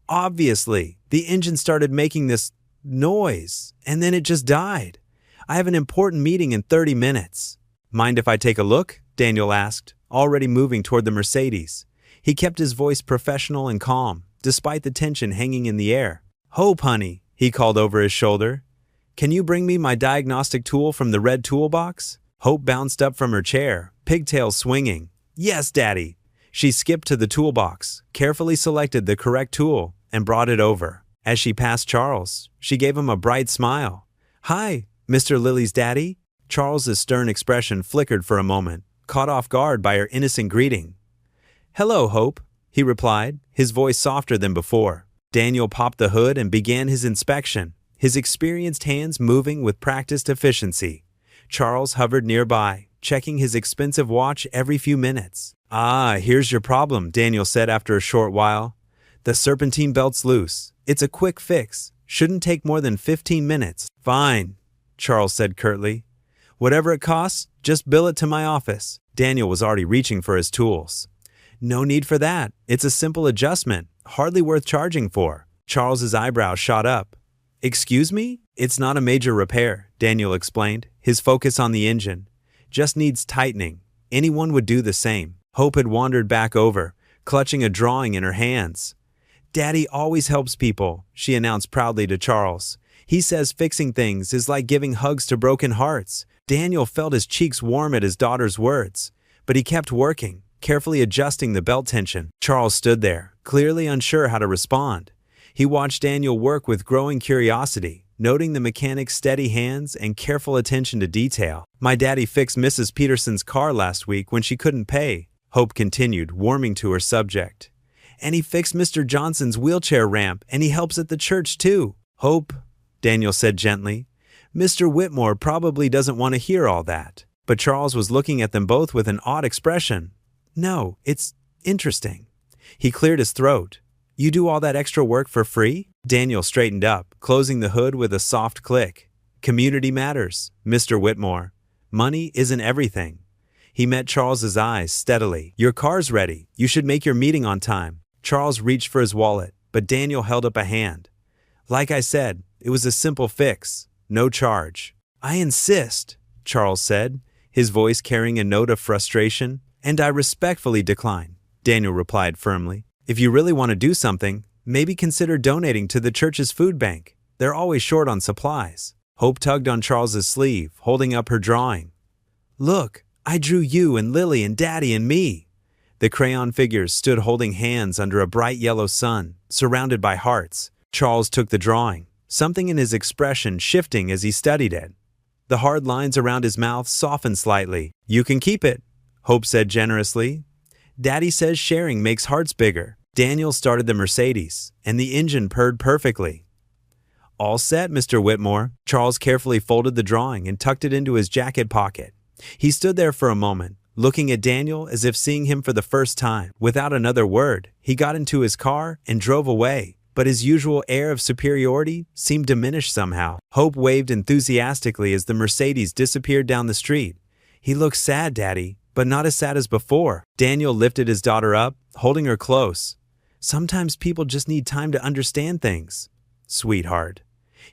Obviously, the engine started making this noise, and then it just died. I have an important meeting in 30 minutes. Mind if I take a look? Daniel asked, already moving toward the Mercedes. He kept his voice professional and calm, despite the tension hanging in the air. Hope, honey, he called over his shoulder. Can you bring me my diagnostic tool from the red toolbox? Hope bounced up from her chair, pigtails swinging. Yes, Daddy. She skipped to the toolbox, carefully selected the correct tool, and brought it over. As she passed Charles, she gave him a bright smile. Hi, Mr. Lily's daddy? Charles's stern expression flickered for a moment, caught off guard by her innocent greeting. Hello, Hope, he replied, his voice softer than before. Daniel popped the hood and began his inspection, his experienced hands moving with practiced efficiency. Charles hovered nearby, checking his expensive watch every few minutes. Ah, here's your problem, Daniel said after a short while. The serpentine belt's loose. It's a quick fix. Shouldn't take more than 15 minutes. Fine, Charles said curtly. Whatever it costs, just bill it to my office. Daniel was already reaching for his tools. No need for that. It's a simple adjustment, hardly worth charging for. Charles's eyebrows shot up. Excuse me? It's not a major repair, Daniel explained, his focus on the engine. Just needs tightening. Anyone would do the same. Hope had wandered back over, clutching a drawing in her hands. Daddy always helps people, she announced proudly to Charles. He says fixing things is like giving hugs to broken hearts. Daniel felt his cheeks warm at his daughter's words, but he kept working, carefully adjusting the belt tension. Charles stood there, clearly unsure how to respond. He watched Daniel work with growing curiosity, noting the mechanic's steady hands and careful attention to detail. My daddy fixed Mrs. Peterson's car last week when she couldn't pay, Hope continued, warming to her subject. And he fixed Mr. Johnson's wheelchair ramp, and he helps at the church too. Hope, Daniel said gently. Mr. Whitmore probably doesn't want to hear all that. But Charles was looking at them both with an odd expression. No, it's interesting. He cleared his throat. You do all that extra work for free? Daniel straightened up, closing the hood with a soft click. Community matters, Mr. Whitmore. Money isn't everything. He met Charles's eyes steadily. Your car's ready. You should make your meeting on time. Charles reached for his wallet, but Daniel held up a hand. Like I said, it was a simple fix. No charge. I insist, Charles said, his voice carrying a note of frustration. And I respectfully decline, Daniel replied firmly. If you really want to do something, maybe consider donating to the church's food bank. They're always short on supplies. Hope tugged on Charles's sleeve, holding up her drawing. Look, I drew you and Lily and Daddy and me. The crayon figures stood holding hands under a bright yellow sun, surrounded by hearts. Charles took the drawing, something in his expression shifting as he studied it. The hard lines around his mouth softened slightly. You can keep it, Hope said generously. Daddy says sharing makes hearts bigger. Daniel started the Mercedes, and the engine purred perfectly. All set, Mr. Whitmore. Charles carefully folded the drawing and tucked it into his jacket pocket. He stood there for a moment, looking at Daniel as if seeing him for the first time. Without another word, he got into his car and drove away, but his usual air of superiority seemed diminished somehow. Hope waved enthusiastically as the Mercedes disappeared down the street. He looked sad, Daddy, but not as sad as before. Daniel lifted his daughter up, holding her close. Sometimes people just need time to understand things. Sweetheart.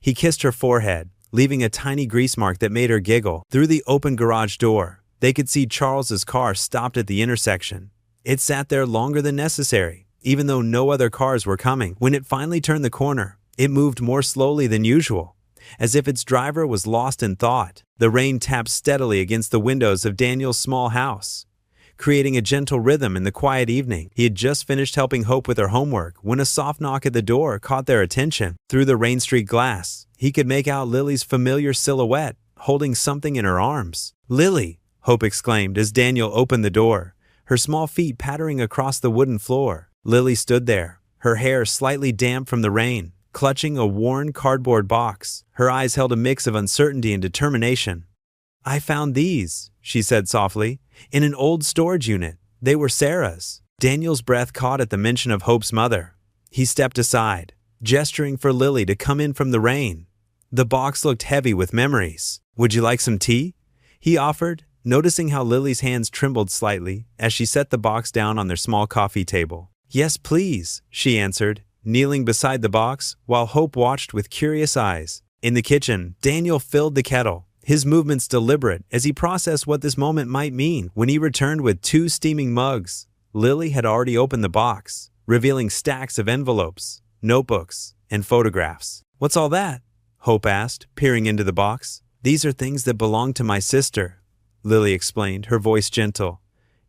He kissed her forehead, leaving a tiny grease mark that made her giggle. Through the open garage door, they could see Charles's car stopped at the intersection. It sat there longer than necessary, even though no other cars were coming. When it finally turned the corner, it moved more slowly than usual, as if its driver was lost in thought. The rain tapped steadily against the windows of Daniel's small house, creating a gentle rhythm in the quiet evening. He had just finished helping Hope with her homework when a soft knock at the door caught their attention. Through the rain-streaked glass, he could make out Lily's familiar silhouette, holding something in her arms. Lily, Hope exclaimed as Daniel opened the door, her small feet pattering across the wooden floor. Lily stood there, her hair slightly damp from the rain, clutching a worn cardboard box. Her eyes held a mix of uncertainty and determination. I found these, she said softly, in an old storage unit. They were Sarah's. Daniel's breath caught at the mention of Hope's mother. He stepped aside, gesturing for Lily to come in from the rain. The box looked heavy with memories. Would you like some tea? He offered, noticing how Lily's hands trembled slightly as she set the box down on their small coffee table. Yes, please, she answered, kneeling beside the box while Hope watched with curious eyes. In the kitchen, Daniel filled the kettle, his movements deliberate as he processed what this moment might mean. When he returned with 2 steaming mugs, Lily had already opened the box, revealing stacks of envelopes, notebooks, and photographs. What's all that? Hope asked, peering into the box. These are things that belong to my sister, Lily explained, her voice gentle.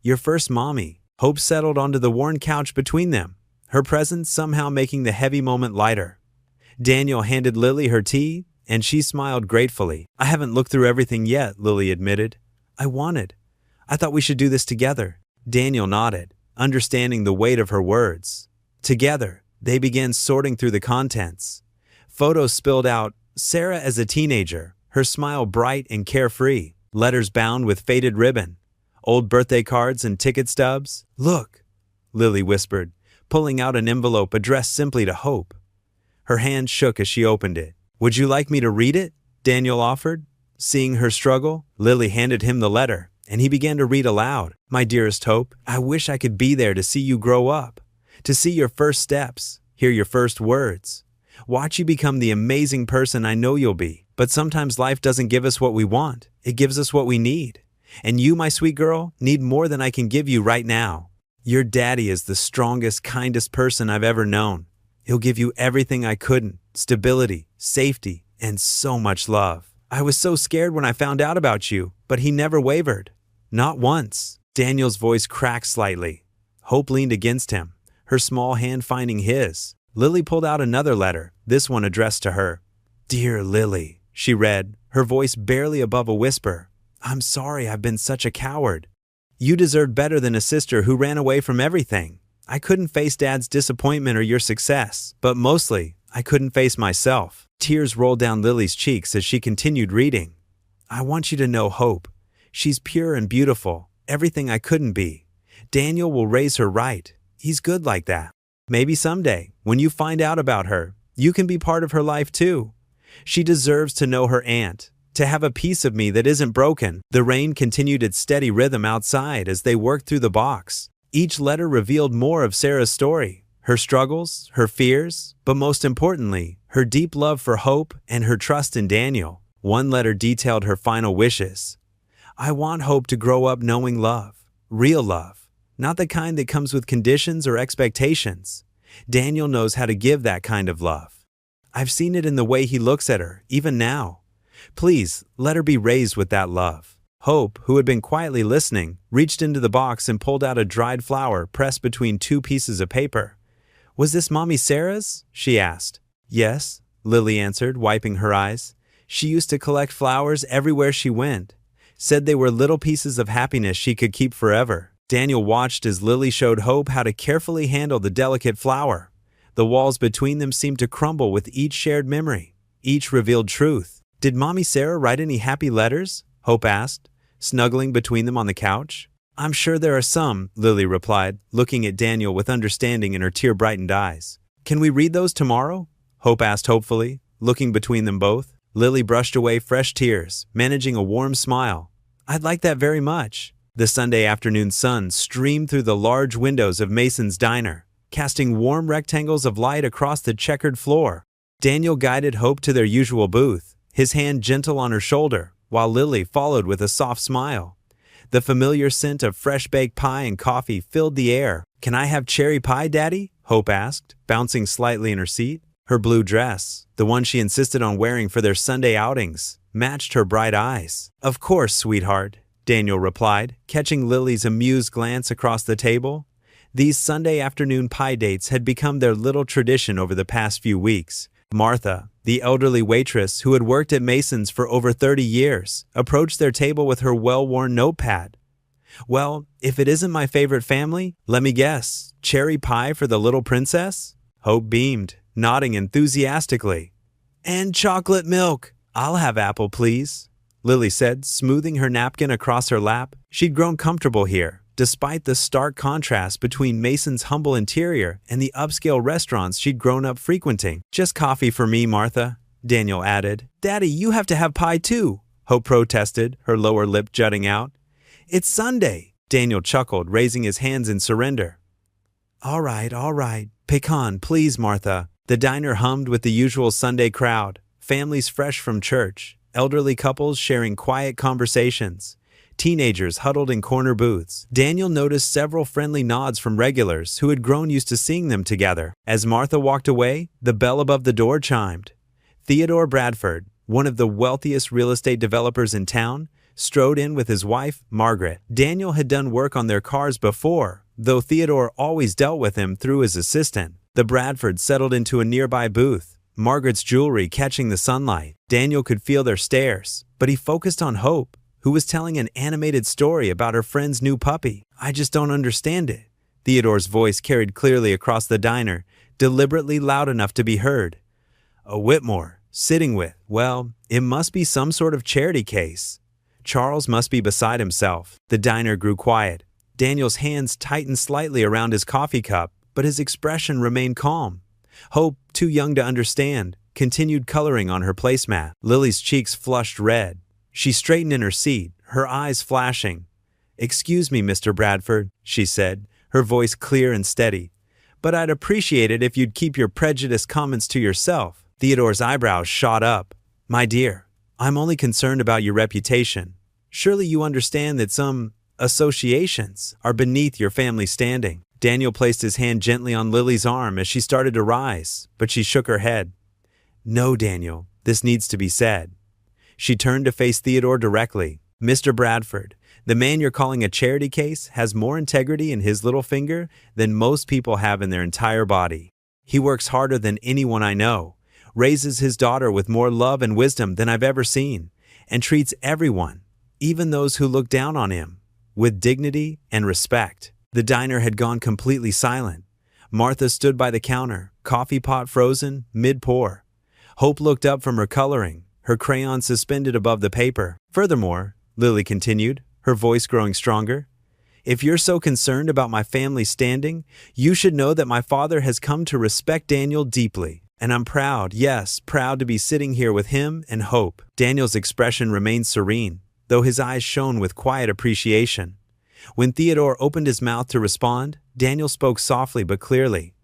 Your first mommy. Hope settled onto the worn couch between them, her presence somehow making the heavy moment lighter. Daniel handed Lily her tea, and she smiled gratefully. I haven't looked through everything yet, Lily admitted. I thought we should do this together. Daniel nodded, understanding the weight of her words. Together, they began sorting through the contents. Photos spilled out, Sarah as a teenager, her smile bright and carefree, letters bound with faded ribbon, old birthday cards and ticket stubs. Look, Lily whispered, pulling out an envelope addressed simply to Hope. Her hand shook as she opened it. Would you like me to read it? Daniel offered. Seeing her struggle, Lily handed him the letter, and he began to read aloud. My dearest Hope, I wish I could be there to see you grow up, to see your first steps, hear your first words, watch you become the amazing person I know you'll be. But sometimes life doesn't give us what we want. It gives us what we need. And you, my sweet girl, need more than I can give you right now. Your daddy is the strongest, kindest person I've ever known. He'll give you everything I couldn't: stability, safety, and so much love. I was so scared when I found out about you, but he never wavered. Not once." Daniel's voice cracked slightly. Hope leaned against him, her small hand finding his. Lily pulled out another letter, this one addressed to her. "Dear Lily," she read, her voice barely above a whisper. "I'm sorry I've been such a coward. You deserved better than a sister who ran away from everything. I couldn't face Dad's disappointment or your success, but mostly, I couldn't face myself." Tears rolled down Lily's cheeks as she continued reading. "I want you to know Hope. She's pure and beautiful, everything I couldn't be. Daniel will raise her right. He's good like that. Maybe someday, when you find out about her, you can be part of her life too. She deserves to know her aunt, to have a piece of me that isn't broken." The rain continued its steady rhythm outside as they worked through the box. Each letter revealed more of Sarah's story, her struggles, her fears, but most importantly, her deep love for Hope and her trust in Daniel. One letter detailed her final wishes. "I want Hope to grow up knowing love, real love, not the kind that comes with conditions or expectations. Daniel knows how to give that kind of love. I've seen it in the way he looks at her, even now. Please, let her be raised with that love." Hope, who had been quietly listening, reached into the box and pulled out a dried flower pressed between two pieces of paper. "Was this Mommy Sarah's?" she asked. "Yes," Lily answered, wiping her eyes. "She used to collect flowers everywhere she went. Said they were little pieces of happiness she could keep forever." Daniel watched as Lily showed Hope how to carefully handle the delicate flower. The walls between them seemed to crumble with each shared memory. Each revealed truth. "Did Mommy Sarah write any happy letters?" Hope asked, snuggling between them on the couch. "I'm sure there are some," Lily replied, looking at Daniel with understanding in her tear-brightened eyes. "Can we read those tomorrow?" Hope asked hopefully, looking between them both. Lily brushed away fresh tears, managing a warm smile. "I'd like that very much." The Sunday afternoon sun streamed through the large windows of Mason's diner, casting warm rectangles of light across the checkered floor. Daniel guided Hope to their usual booth, his hand gentle on her shoulder, while Lily followed with a soft smile. The familiar scent of fresh-baked pie and coffee filled the air. "Can I have cherry pie, Daddy?" Hope asked, bouncing slightly in her seat. Her blue dress, the one she insisted on wearing for their Sunday outings, matched her bright eyes. "Of course, sweetheart," Daniel replied, catching Lily's amused glance across the table. These Sunday afternoon pie dates had become their little tradition over the past few weeks. Martha, the elderly waitress who had worked at Mason's for over 30 years, approached their table with her well-worn notepad. "Well, if it isn't my favorite family, let me guess, cherry pie for the little princess?" Hope beamed, nodding enthusiastically. "And chocolate milk. I'll have apple, please," Lily said, smoothing her napkin across her lap. She'd grown comfortable here, despite the stark contrast between Mason's humble interior and the upscale restaurants she'd grown up frequenting. "Just coffee for me, Martha," Daniel added. "Daddy, you have to have pie too," Hope protested, her lower lip jutting out. "It's Sunday," Daniel chuckled, raising his hands in surrender. All right. Pecan, please, Martha." The diner hummed with the usual Sunday crowd, families fresh from church, elderly couples sharing quiet conversations, teenagers huddled in corner booths. Daniel noticed several friendly nods from regulars who had grown used to seeing them together. As Martha walked away, the bell above the door chimed. Theodore Bradford, one of the wealthiest real estate developers in town, strode in with his wife, Margaret. Daniel had done work on their cars before, though Theodore always dealt with him through his assistant. The Bradfords settled into a nearby booth, Margaret's jewelry catching the sunlight. Daniel could feel their stares, but he focused on Hope, who was telling an animated story about her friend's new puppy. "I just don't understand it." Theodore's voice carried clearly across the diner, deliberately loud enough to be heard. "A Whitmore, sitting with, well, it must be some sort of charity case. Charles must be beside himself." The diner grew quiet. Daniel's hands tightened slightly around his coffee cup, but his expression remained calm. Hope, too young to understand, continued coloring on her placemat. Lily's cheeks flushed red. She straightened in her seat, her eyes flashing. "Excuse me, Mr. Bradford," she said, her voice clear and steady, "but I'd appreciate it if you'd keep your prejudiced comments to yourself." Theodore's eyebrows shot up. "My dear, I'm only concerned about your reputation. Surely you understand that some associations are beneath your family standing." Daniel placed his hand gently on Lily's arm as she started to rise, but she shook her head. No, Daniel, this needs to be said. She turned to face Theodore directly. Mr. Bradford, the man you're calling a charity case has more integrity in his little finger than most people have in their entire body. He works harder than anyone I know, raises his daughter with more love and wisdom than I've ever seen, and treats everyone, even those who look down on him, with dignity and respect. The diner had gone completely silent. Martha stood by the counter, coffee pot frozen, mid-pour. Hope looked up from her coloring, her crayon suspended above the paper. Furthermore, Lily continued, her voice growing stronger, if you're so concerned about my family's standing, you should know that my father has come to respect Daniel deeply. And I'm proud, yes, proud to be sitting here with him and Hope. Daniel's expression remained serene, though his eyes shone with quiet appreciation. When Theodore opened his mouth to respond, Daniel spoke softly but clearly.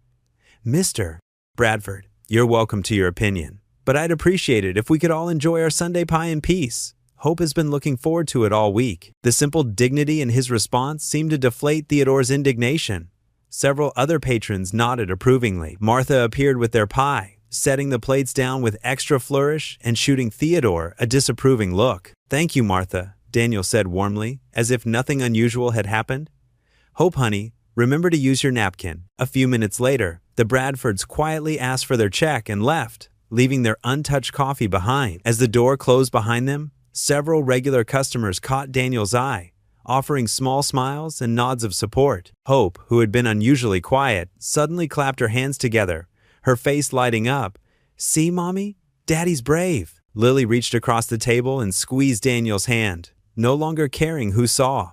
Mr. Bradford, you're welcome to your opinion, but I'd appreciate it if we could all enjoy our Sunday pie in peace. Hope has been looking forward to it all week. The simple dignity in his response seemed to deflate Theodore's indignation. Several other patrons nodded approvingly. Martha appeared with their pie, setting the plates down with extra flourish and shooting Theodore a disapproving look. Thank you, Martha, Daniel said warmly, as if nothing unusual had happened. Hope, honey, remember to use your napkin. A few minutes later, the Bradfords quietly asked for their check and left, leaving their untouched coffee behind. As the door closed behind them, several regular customers caught Daniel's eye, offering small smiles and nods of support. Hope, who had been unusually quiet, suddenly clapped her hands together, her face lighting up. See, Mommy? Daddy's brave. Lily reached across the table and squeezed Daniel's hand, no longer caring who saw.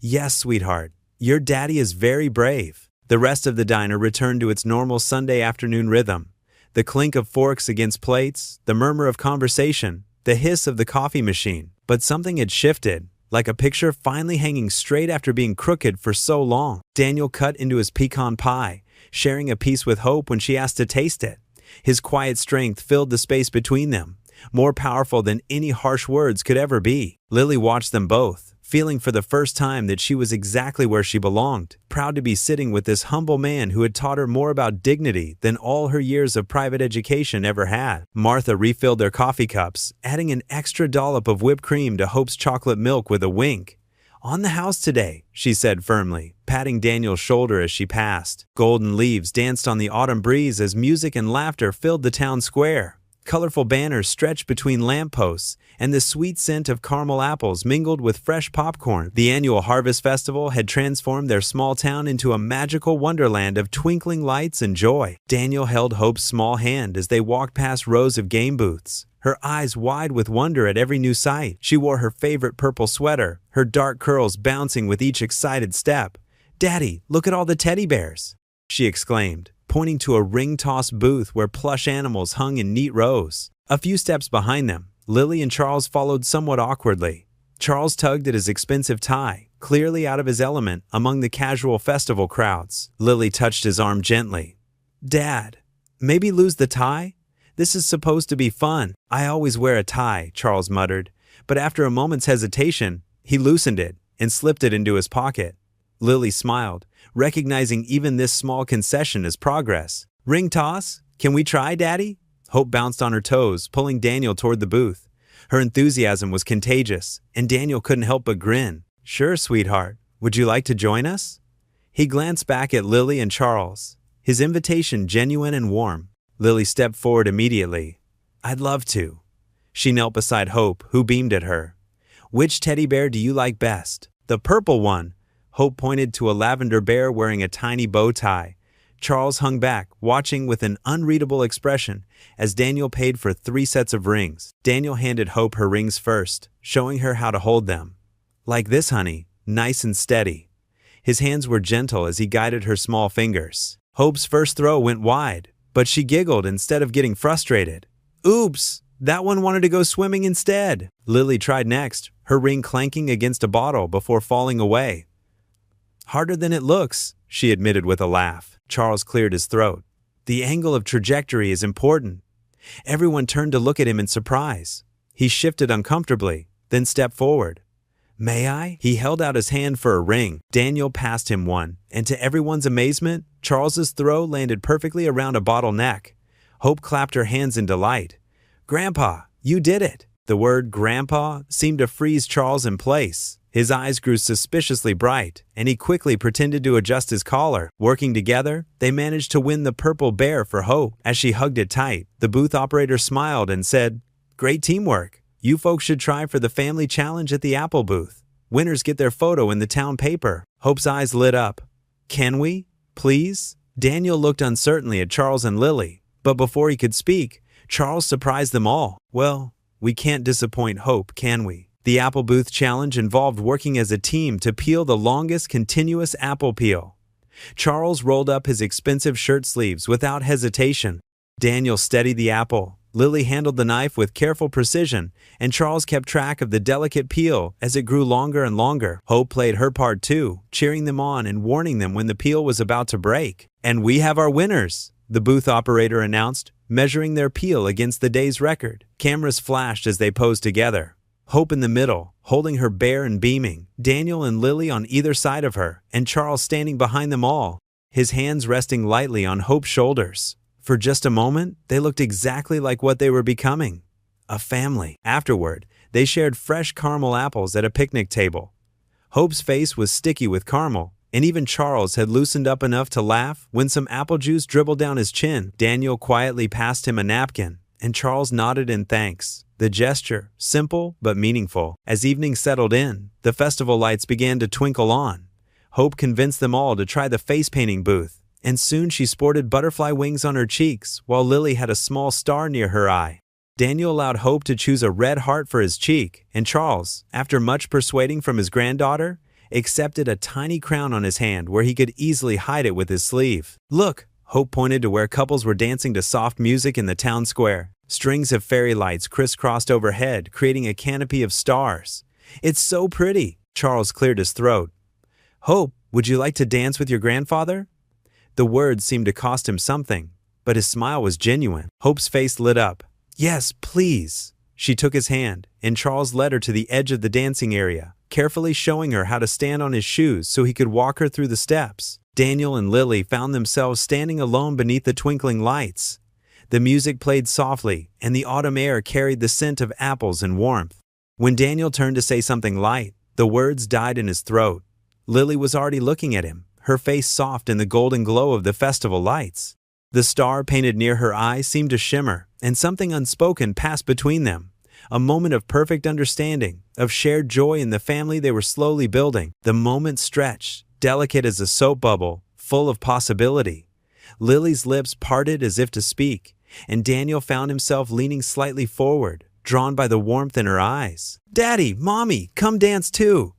Yes, sweetheart, your daddy is very brave. The rest of the diner returned to its normal Sunday afternoon rhythm. The clink of forks against plates, the murmur of conversation, the hiss of the coffee machine. But something had shifted, like a picture finally hanging straight after being crooked for so long. Daniel cut into his pecan pie, sharing a piece with Hope when she asked to taste it. His quiet strength filled the space between them, more powerful than any harsh words could ever be. Lily watched them both, feeling for the first time that she was exactly where she belonged, proud to be sitting with this humble man who had taught her more about dignity than all her years of private education ever had. Martha refilled their coffee cups, adding an extra dollop of whipped cream to Hope's chocolate milk with a wink. On the house today, she said firmly, patting Daniel's shoulder as she passed. Golden leaves danced on the autumn breeze as music and laughter filled the town square. Colorful banners stretched between lampposts, and the sweet scent of caramel apples mingled with fresh popcorn. The annual Harvest Festival had transformed their small town into a magical wonderland of twinkling lights and joy. Daniel held Hope's small hand as they walked past rows of game booths, her eyes wide with wonder at every new sight. She wore her favorite purple sweater, her dark curls bouncing with each excited step. "Daddy, look at all the teddy bears!" she exclaimed, pointing to a ring-tossed booth where plush animals hung in neat rows. A few steps behind them, Lily and Charles followed somewhat awkwardly. Charles tugged at his expensive tie, clearly out of his element among the casual festival crowds. Lily touched his arm gently. "Dad, maybe lose the tie? This is supposed to be fun." "I always wear a tie," Charles muttered, but after a moment's hesitation, he loosened it and slipped it into his pocket. Lily smiled, recognizing even this small concession as progress. "Ring toss? Can we try, Daddy?" Hope bounced on her toes, pulling Daniel toward the booth. Her enthusiasm was contagious, and Daniel couldn't help but grin. "Sure, sweetheart. Would you like to join us?" He glanced back at Lily and Charles, his invitation genuine and warm. Lily stepped forward immediately. "I'd love to." She knelt beside Hope, who beamed at her. "Which teddy bear do you like best?" "The purple one." Hope pointed to a lavender bear wearing a tiny bow tie. Charles hung back, watching with an unreadable expression as Daniel paid for 3 sets of rings. Daniel handed Hope her rings first, showing her how to hold them. "Like this, honey, nice and steady." His hands were gentle as he guided her small fingers. Hope's first throw went wide, but she giggled instead of getting frustrated. "Oops, that one wanted to go swimming instead." Lily tried next, her ring clanking against a bottle before falling away. "Harder than it looks," she admitted with a laugh. Charles cleared his throat. "The angle of trajectory is important." Everyone turned to look at him in surprise. He shifted uncomfortably, then stepped forward. "May I?" He held out his hand for a ring. Daniel passed him one, and to everyone's amazement, Charles's throw landed perfectly around a bottleneck. Hope clapped her hands in delight. "Grandpa, you did it!" The word "grandpa" seemed to freeze Charles in place. His eyes grew suspiciously bright, and he quickly pretended to adjust his collar. Working together, they managed to win the purple bear for Hope. As she hugged it tight, the booth operator smiled and said, "Great teamwork. You folks should try for the family challenge at the Apple booth. Winners get their photo in the town paper." Hope's eyes lit up. "Can we? Please?" Daniel looked uncertainly at Charles and Lily, but before he could speak, Charles surprised them all. "Well, we can't disappoint Hope, can we?" The Apple Booth Challenge involved working as a team to peel the longest continuous apple peel. Charles rolled up his expensive shirt sleeves without hesitation. Daniel steadied the apple, Lily handled the knife with careful precision, and Charles kept track of the delicate peel as it grew longer and longer. Hope played her part too, cheering them on and warning them when the peel was about to break. "And we have our winners," the booth operator announced, measuring their peel against the day's record. Cameras flashed as they posed together. Hope in the middle, holding her bear and beaming, Daniel and Lily on either side of her, and Charles standing behind them all, his hands resting lightly on Hope's shoulders. For just a moment, they looked exactly like what they were becoming, a family. Afterward, they shared fresh caramel apples at a picnic table. Hope's face was sticky with caramel, and even Charles had loosened up enough to laugh when some apple juice dribbled down his chin. Daniel quietly passed him a napkin, and Charles nodded in thanks. The gesture, simple but meaningful. As evening settled in, the festival lights began to twinkle on. Hope convinced them all to try the face painting booth, and soon she sported butterfly wings on her cheeks, while Lily had a small star near her eye. Daniel allowed Hope to choose a red heart for his cheek, and Charles, after much persuading from his granddaughter, accepted a tiny crown on his hand where he could easily hide it with his sleeve. "Look," Hope pointed to where couples were dancing to soft music in the town square. Strings of fairy lights crisscrossed overhead, creating a canopy of stars. "It's so pretty." Charles cleared his throat. "Hope, would you like to dance with your grandfather?" The words seemed to cost him something, but his smile was genuine. Hope's face lit up. "Yes, please." She took his hand, and Charles led her to the edge of the dancing area, carefully showing her how to stand on his shoes so he could walk her through the steps. Daniel and Lily found themselves standing alone beneath the twinkling lights. The music played softly, and the autumn air carried the scent of apples and warmth. When Daniel turned to say something light, the words died in his throat. Lily was already looking at him, her face soft in the golden glow of the festival lights. The star painted near her eye seemed to shimmer, and something unspoken passed between them. A moment of perfect understanding, of shared joy in the family they were slowly building. The moment stretched, delicate as a soap bubble, full of possibility. Lily's lips parted as if to speak, and Daniel found himself leaning slightly forward, drawn by the warmth in her eyes. "Daddy, Mommy, come dance too!"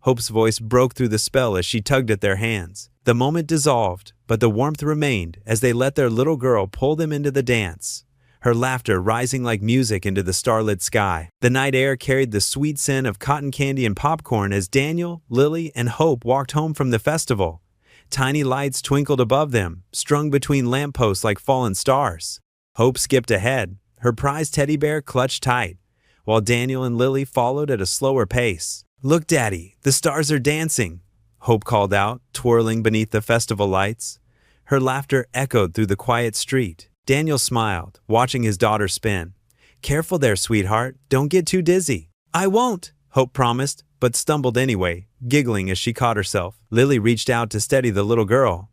Hope's voice broke through the spell as she tugged at their hands. The moment dissolved, but the warmth remained as they let their little girl pull them into the dance, her laughter rising like music into the starlit sky. The night air carried the sweet scent of cotton candy and popcorn as Daniel, Lily, and Hope walked home from the festival. Tiny lights twinkled above them, strung between lampposts like fallen stars. Hope skipped ahead, her prized teddy bear clutched tight, while Daniel and Lily followed at a slower pace. "Look, Daddy, the stars are dancing," Hope called out, twirling beneath the festival lights. Her laughter echoed through the quiet street. Daniel smiled, watching his daughter spin. "Careful there, sweetheart. Don't get too dizzy." "I won't," Hope promised, but stumbled anyway, giggling as she caught herself. Lily reached out to steady the little girl.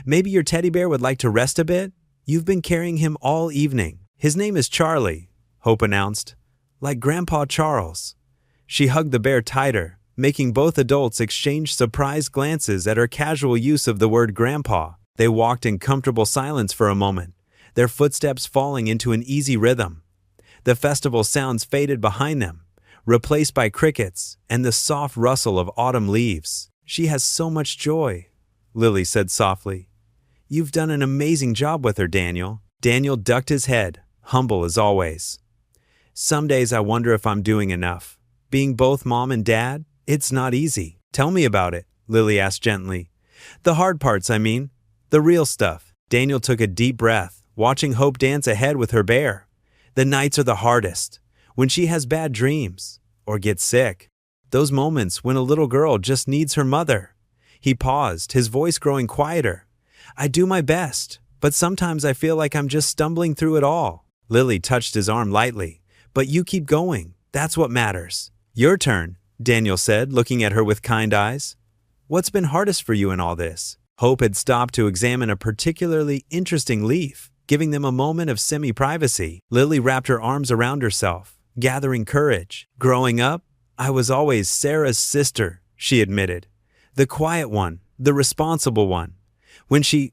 "Maybe your teddy bear would like to rest a bit? You've been carrying him all evening." "His name is Charlie," Hope announced. "Like Grandpa Charles." She hugged the bear tighter, making both adults exchange surprised glances at her casual use of the word grandpa. They walked in comfortable silence for a moment, their footsteps falling into an easy rhythm. The festival sounds faded behind them, replaced by crickets and the soft rustle of autumn leaves. "She has so much joy," Lily said softly. "You've done an amazing job with her, Daniel." Daniel ducked his head, humble as always. "Some days I wonder if I'm doing enough. Being both mom and dad, it's not easy." "Tell me about it," Lily asked gently. "The hard parts, I mean. The real stuff." Daniel took a deep breath, watching Hope dance ahead with her bear. "The nights are the hardest. When she has bad dreams, or gets sick." Those moments when a little girl just needs her mother. He paused, his voice growing quieter. I do my best, but sometimes I feel like I'm just stumbling through it all. Lily touched his arm lightly. But you keep going. That's what matters. Your turn, Daniel said, looking at her with kind eyes. What's been hardest for you in all this? Hope had stopped to examine a particularly interesting leaf, giving them a moment of semi-privacy. Lily wrapped her arms around herself, gathering courage. Growing up, I was always Sarah's sister, she admitted. The quiet one, the responsible one. When she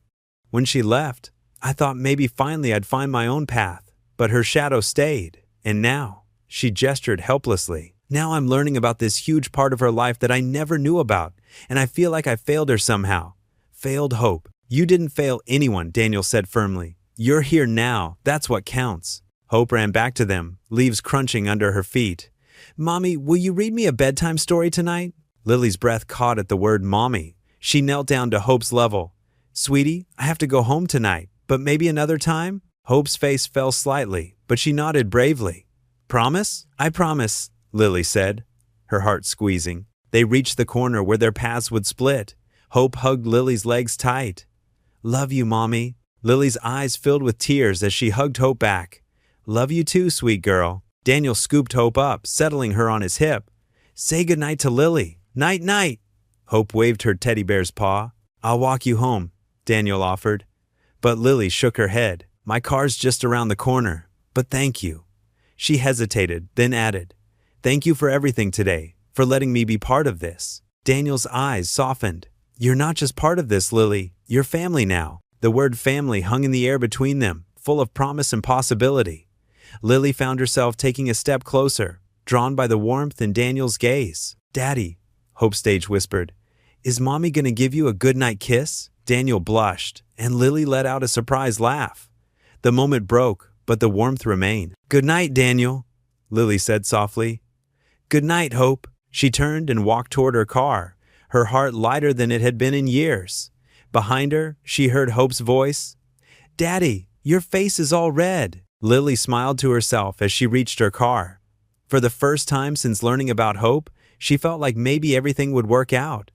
left, I thought maybe finally I'd find my own path, but her shadow stayed. And now, she gestured helplessly. Now I'm learning about this huge part of her life that I never knew about, and I feel like I failed her somehow. Failed Hope. You didn't fail anyone, Daniel said firmly. You're here now. That's what counts. Hope ran back to them, leaves crunching under her feet. Mommy, will you read me a bedtime story tonight? Lily's breath caught at the word mommy. She knelt down to Hope's level. Sweetie, I have to go home tonight, but maybe another time? Hope's face fell slightly, but she nodded bravely. Promise? I promise, Lily said, her heart squeezing. They reached the corner where their paths would split. Hope hugged Lily's legs tight. Love you, Mommy. Lily's eyes filled with tears as she hugged Hope back. Love you too, sweet girl. Daniel scooped Hope up, settling her on his hip. Say goodnight to Lily. Night, night. Hope waved her teddy bear's paw. I'll walk you home, Daniel offered. But Lily shook her head. My car's just around the corner, but thank you. She hesitated, then added, Thank you for everything today, for letting me be part of this. Daniel's eyes softened. You're not just part of this, Lily. You're family now. The word family hung in the air between them, full of promise and possibility. Lily found herself taking a step closer, drawn by the warmth in Daniel's gaze. Daddy, Hope Stage whispered, is Mommy gonna give you a goodnight kiss? Daniel blushed, and Lily let out a surprised laugh. The moment broke, but the warmth remained. Good night, Daniel, Lily said softly. Good night, Hope. She turned and walked toward her car, her heart lighter than it had been in years. Behind her, she heard Hope's voice. Daddy, your face is all red. Lily smiled to herself as she reached her car. For the first time since learning about Hope, she felt like maybe everything would work out.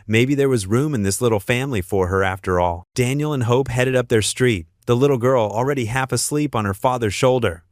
Maybe there was room in this little family for her after all. Daniel and Hope headed up their street, the little girl already half asleep on her father's shoulder.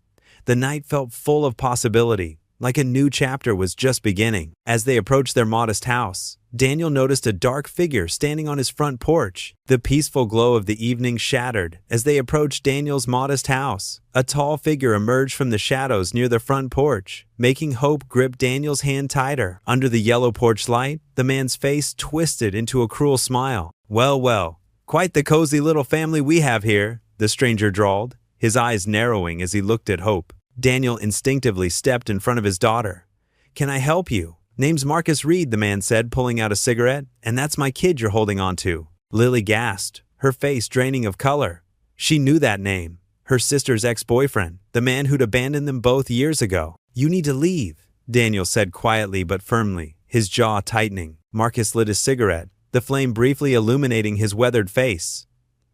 The night felt full of possibility, like a new chapter was just beginning. As they approached their modest house, Daniel noticed a dark figure standing on his front porch. The peaceful glow of the evening shattered as they approached Daniel's modest house. A tall figure emerged from the shadows near the front porch, making Hope grip Daniel's hand tighter. Under the yellow porch light, the man's face twisted into a cruel smile. Well, quite the cozy little family we have here, the stranger drawled, his eyes narrowing as he looked at Hope. Daniel instinctively stepped in front of his daughter. Can I help you? Name's Marcus Reed, the man said, pulling out a cigarette, and that's my kid you're holding on to. Lily gasped, her face draining of color. She knew that name, her sister's ex-boyfriend, the man who'd abandoned them both years ago. You need to leave, Daniel said quietly but firmly, his jaw tightening. Marcus lit his cigarette, the flame briefly illuminating his weathered face.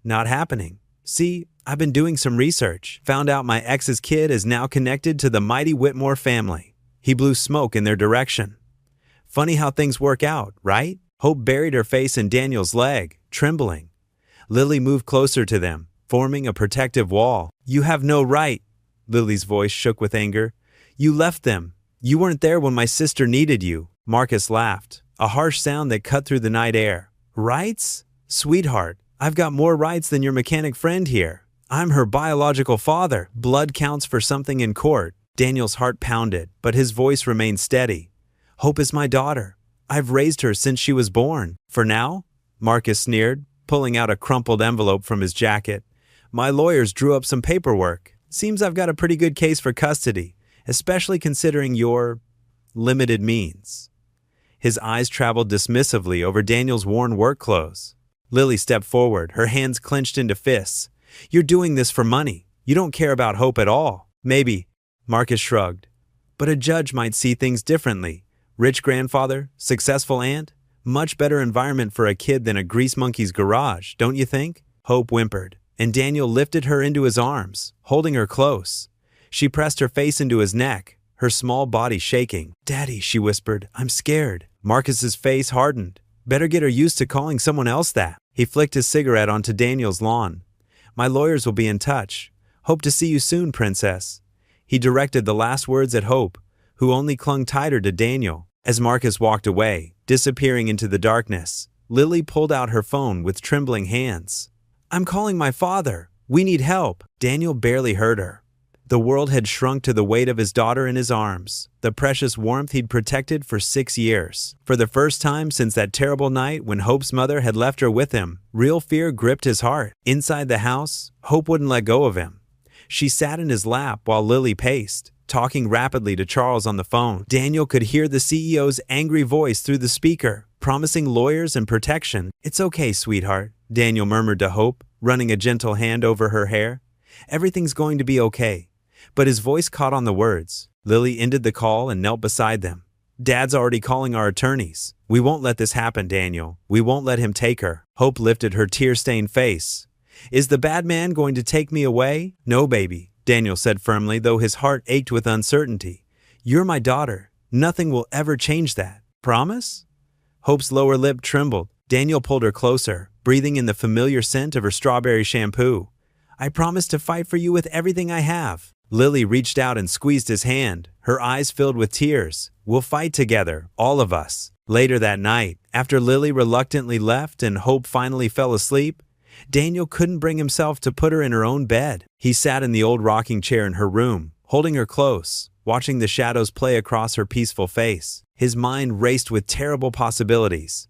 Not happening. See, I've been doing some research. Found out my ex's kid is now connected to the mighty Whitmore family. He blew smoke in their direction. Funny how things work out, right? Hope buried her face in Daniel's leg, trembling. Lily moved closer to them, forming a protective wall. You have no right. Lily's voice shook with anger. You left them. You weren't there when my sister needed you. Marcus laughed, a harsh sound that cut through the night air. Rights? Sweetheart, I've got more rights than your mechanic friend here. I'm her biological father. Blood counts for something in court. Daniel's heart pounded, but his voice remained steady. Hope is my daughter. I've raised her since she was born. For now? Marcus sneered, pulling out a crumpled envelope from his jacket. My lawyers drew up some paperwork. Seems I've got a pretty good case for custody, especially considering your limited means. His eyes traveled dismissively over Daniel's worn work clothes. Lily stepped forward, her hands clenched into fists. You're doing this for money. You don't care about Hope at all. Maybe. Marcus shrugged. But a judge might see things differently. Rich grandfather, successful aunt, much better environment for a kid than a grease monkey's garage, don't you think? Hope whimpered, and Daniel lifted her into his arms, holding her close. She pressed her face into his neck, her small body shaking. "Daddy," she whispered, "I'm scared." Marcus's face hardened. "Better get her used to calling someone else that." He flicked his cigarette onto Daniel's lawn. "My lawyers will be in touch. Hope to see you soon, Princess." He directed the last words at Hope, who only clung tighter to Daniel. As Marcus walked away, disappearing into the darkness, Lily pulled out her phone with trembling hands. "I'm calling my father. We need help." Daniel barely heard her. The world had shrunk to the weight of his daughter in his arms, the precious warmth he'd protected for 6 years. For the first time since that terrible night when Hope's mother had left her with him, real fear gripped his heart. Inside the house, Hope wouldn't let go of him. She sat in his lap while Lily paced, talking rapidly to Charles on the phone. Daniel could hear the CEO's angry voice through the speaker, promising lawyers and protection. "It's okay, sweetheart," Daniel murmured to Hope, running a gentle hand over her hair. "Everything's going to be okay." But his voice caught on the words. Lily ended the call and knelt beside them. "Dad's already calling our attorneys. We won't let this happen, Daniel. We won't let him take her." Hope lifted her tear-stained face. "Is the bad man going to take me away?" "No, baby," Daniel said firmly, though his heart ached with uncertainty. "You're my daughter. Nothing will ever change that. Promise?" Hope's lower lip trembled. Daniel pulled her closer, breathing in the familiar scent of her strawberry shampoo. "I promise to fight for you with everything I have." Lily reached out and squeezed his hand, her eyes filled with tears. "We'll fight together, all of us." Later that night, after Lily reluctantly left and Hope finally fell asleep, Daniel couldn't bring himself to put her in her own bed. He sat in the old rocking chair in her room, holding her close, watching the shadows play across her peaceful face. His mind raced with terrible possibilities.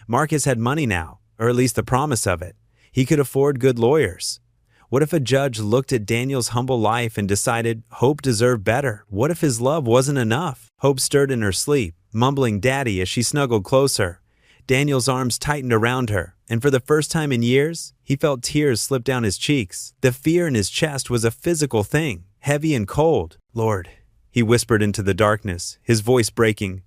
Marcus had money now, or at least the promise of it. He could afford good lawyers. What if a judge looked at Daniel's humble life and decided Hope deserved better? What if his love wasn't enough? Hope stirred in her sleep, mumbling "Daddy" as she snuggled closer. Daniel's arms tightened around her, and for the first time in years, he felt tears slip down his cheeks. The fear in his chest was a physical thing, heavy and cold. "Lord," he whispered into the darkness, his voice breaking,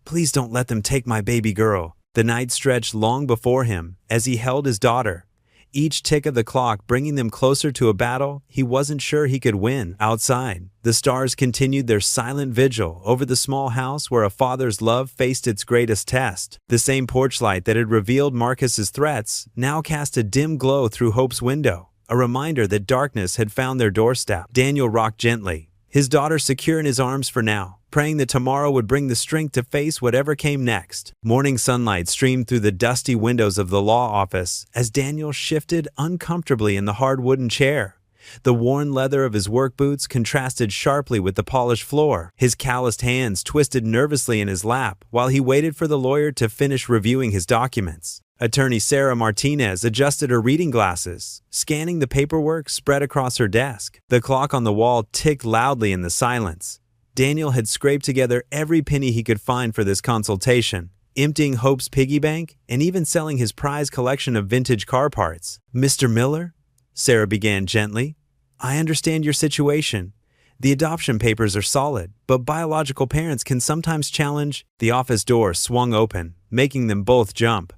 "please don't let them take my baby girl." The night stretched long before him as he held his daughter, each tick of the clock bringing them closer to a battle he wasn't sure he could win. Outside, the stars continued their silent vigil over the small house where a father's love faced its greatest test. The same porch light that had revealed Marcus's threats now cast a dim glow through Hope's window, a reminder that darkness had found their doorstep. Daniel rocked gently, his daughter secure in his arms for now, praying that tomorrow would bring the strength to face whatever came next. Morning sunlight streamed through the dusty windows of the law office as Daniel shifted uncomfortably in the hard wooden chair. The worn leather of his work boots contrasted sharply with the polished floor. His calloused hands twisted nervously in his lap while he waited for the lawyer to finish reviewing his documents. Attorney Sarah Martinez adjusted her reading glasses, scanning the paperwork spread across her desk. The clock on the wall ticked loudly in the silence. Daniel had scraped together every penny he could find for this consultation, emptying Hope's piggy bank and even selling his prized collection of vintage car parts. "Mr. Miller," Sarah began gently, "I understand your situation. The adoption papers are solid, but biological parents can sometimes challenge." The office door swung open, making them both jump.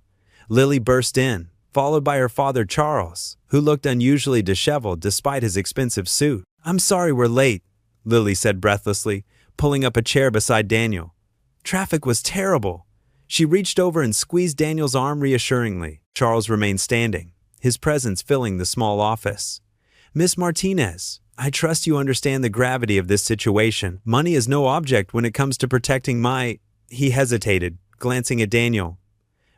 Lily burst in, followed by her father Charles, who looked unusually disheveled despite his expensive suit. "I'm sorry we're late," Lily said breathlessly, pulling up a chair beside Daniel. "Traffic was terrible." She reached over and squeezed Daniel's arm reassuringly. Charles remained standing, his presence filling the small office. "Miss Martinez, I trust you understand the gravity of this situation. Money is no object when it comes to protecting my—" He hesitated, glancing at Daniel.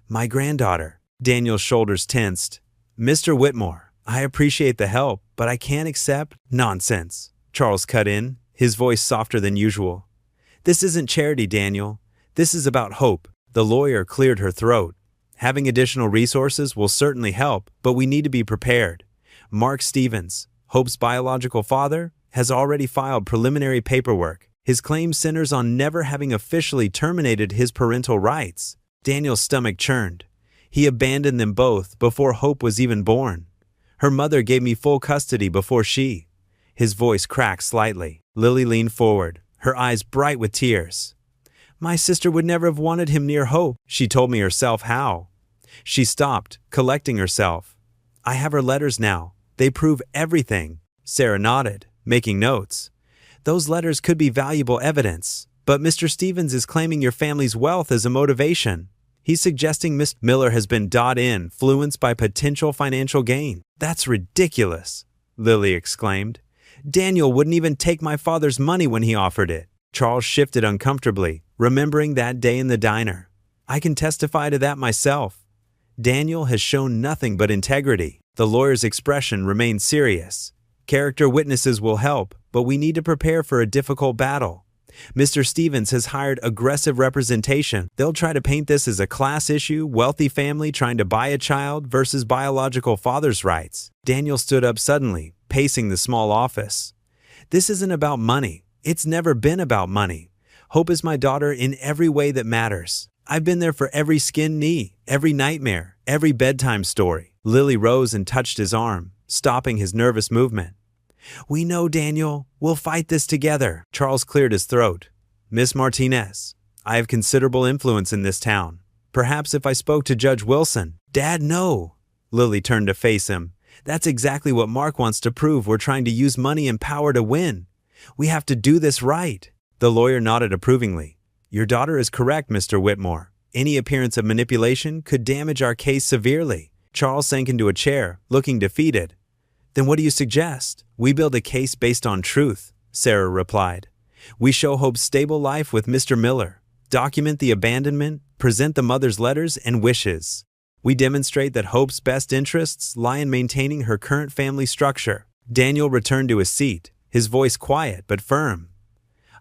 "My granddaughter." Daniel's shoulders tensed. "Mr. Whitmore, I appreciate the help, but I can't accept—" "Nonsense," Charles cut in, his voice softer than usual. "This isn't charity, Daniel. This is about hope." The lawyer cleared her throat. "Having additional resources will certainly help, but we need to be prepared. Mark Stevens, Hope's biological father, has already filed preliminary paperwork. His claim centers on never having officially terminated his parental rights." Daniel's stomach churned. He abandoned them both before Hope was even born. "Her mother gave me full custody before she—" His voice cracked slightly. Lily leaned forward, her eyes bright with tears. "My sister would never have wanted him near Hope. She told me herself how." She stopped, collecting herself. "I have her letters now. They prove everything." Sarah nodded, making notes. Those letters could be valuable evidence, but Mr. Stevens is claiming your family's wealth as a motivation. He's suggesting Miss Miller has been influenced by potential financial gain. That's ridiculous, Lily exclaimed. Daniel wouldn't even take my father's money when he offered it. Charles shifted uncomfortably, remembering that day in the diner. I can testify to that myself. Daniel has shown nothing but integrity. The lawyer's expression remained serious. Character witnesses will help, but we need to prepare for a difficult battle. Mr. Stevens has hired aggressive representation. They'll try to paint this as a class issue, wealthy family trying to buy a child versus biological father's rights. Daniel stood up suddenly, pacing the small office. This isn't about money. It's never been about money. Hope is my daughter in every way that matters. I've been there for every skinned knee, every nightmare, every bedtime story. Lily rose and touched his arm, stopping his nervous movement. We know, Daniel. We'll fight this together. Charles cleared his throat. Miss Martinez, I have considerable influence in this town. Perhaps if I spoke to Judge Wilson. Dad, no. Lily turned to face him. That's exactly what Mark wants to prove. We're trying to use money and power to win. We have to do this right. The lawyer nodded approvingly. Your daughter is correct, Mr. Whitmore. Any appearance of manipulation could damage our case severely. Charles sank into a chair, looking defeated. Then what do you suggest? We build a case based on truth, Sarah replied. We show Hope's stable life with Mr. Miller, document the abandonment, present the mother's letters and wishes. We demonstrate that Hope's best interests lie in maintaining her current family structure. Daniel returned to his seat, his voice quiet but firm.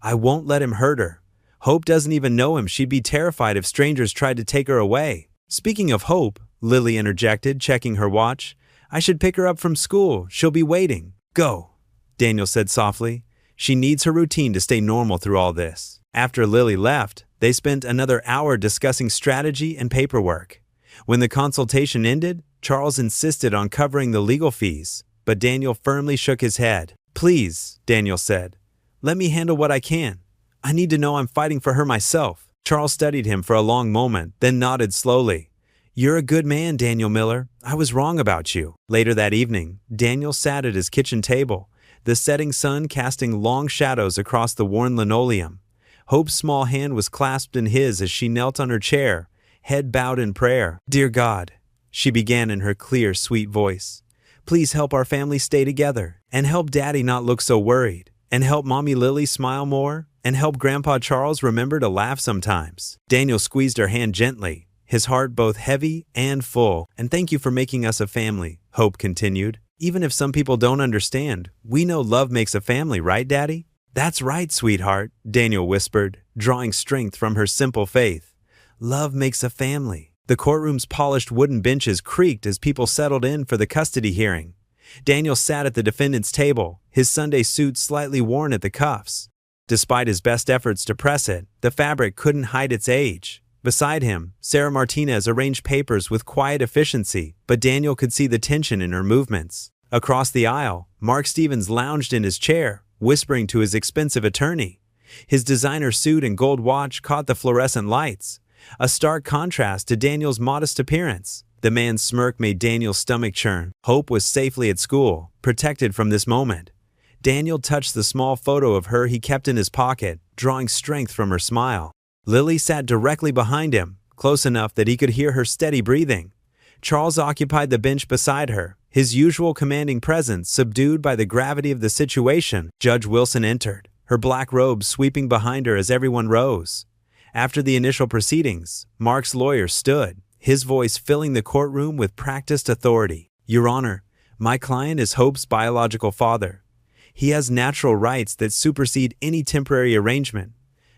I won't let him hurt her. Hope doesn't even know him. She'd be terrified if strangers tried to take her away. Speaking of Hope, Lily interjected, checking her watch. I should pick her up from school. She'll be waiting. Go, Daniel said softly. She needs her routine to stay normal through all this. After Lily left, they spent another hour discussing strategy and paperwork. When the consultation ended, Charles insisted on covering the legal fees, but Daniel firmly shook his head. Please, Daniel said, let me handle what I can. I need to know I'm fighting for her myself. Charles studied him for a long moment, then nodded slowly. You're a good man, Daniel Miller. I was wrong about you. Later that evening, Daniel sat at his kitchen table, the setting sun casting long shadows across the worn linoleum. Hope's small hand was clasped in his as she knelt on her chair, head bowed in prayer. Dear God, she began in her clear, sweet voice, please help our family stay together, and help Daddy not look so worried, and help Mommy Lily smile more, and help Grandpa Charles remember to laugh sometimes. Daniel squeezed her hand gently, his heart both heavy and full. And thank you for making us a family, Hope continued. Even if some people don't understand, we know love makes a family, right, Daddy? That's right, sweetheart, Daniel whispered, drawing strength from her simple faith. Love makes a family. The courtroom's polished wooden benches creaked as people settled in for the custody hearing. Daniel sat at the defendant's table, his Sunday suit slightly worn at the cuffs. Despite his best efforts to press it, the fabric couldn't hide its age. Beside him, Sarah Martinez arranged papers with quiet efficiency, but Daniel could see the tension in her movements. Across the aisle, Mark Stevens lounged in his chair, whispering to his expensive attorney. His designer suit and gold watch caught the fluorescent lights, a stark contrast to Daniel's modest appearance. The man's smirk made Daniel's stomach churn. Hope was safely at school, protected from this moment. Daniel touched the small photo of her he kept in his pocket, drawing strength from her smile. Lily sat directly behind him, close enough that he could hear her steady breathing. Charles occupied the bench beside her, his usual commanding presence subdued by the gravity of the situation. Judge Wilson entered, her black robe sweeping behind her as everyone rose. After the initial proceedings, Mark's lawyer stood, his voice filling the courtroom with practiced authority. Your Honor, my client is Hope's biological father. He has natural rights that supersede any temporary arrangement.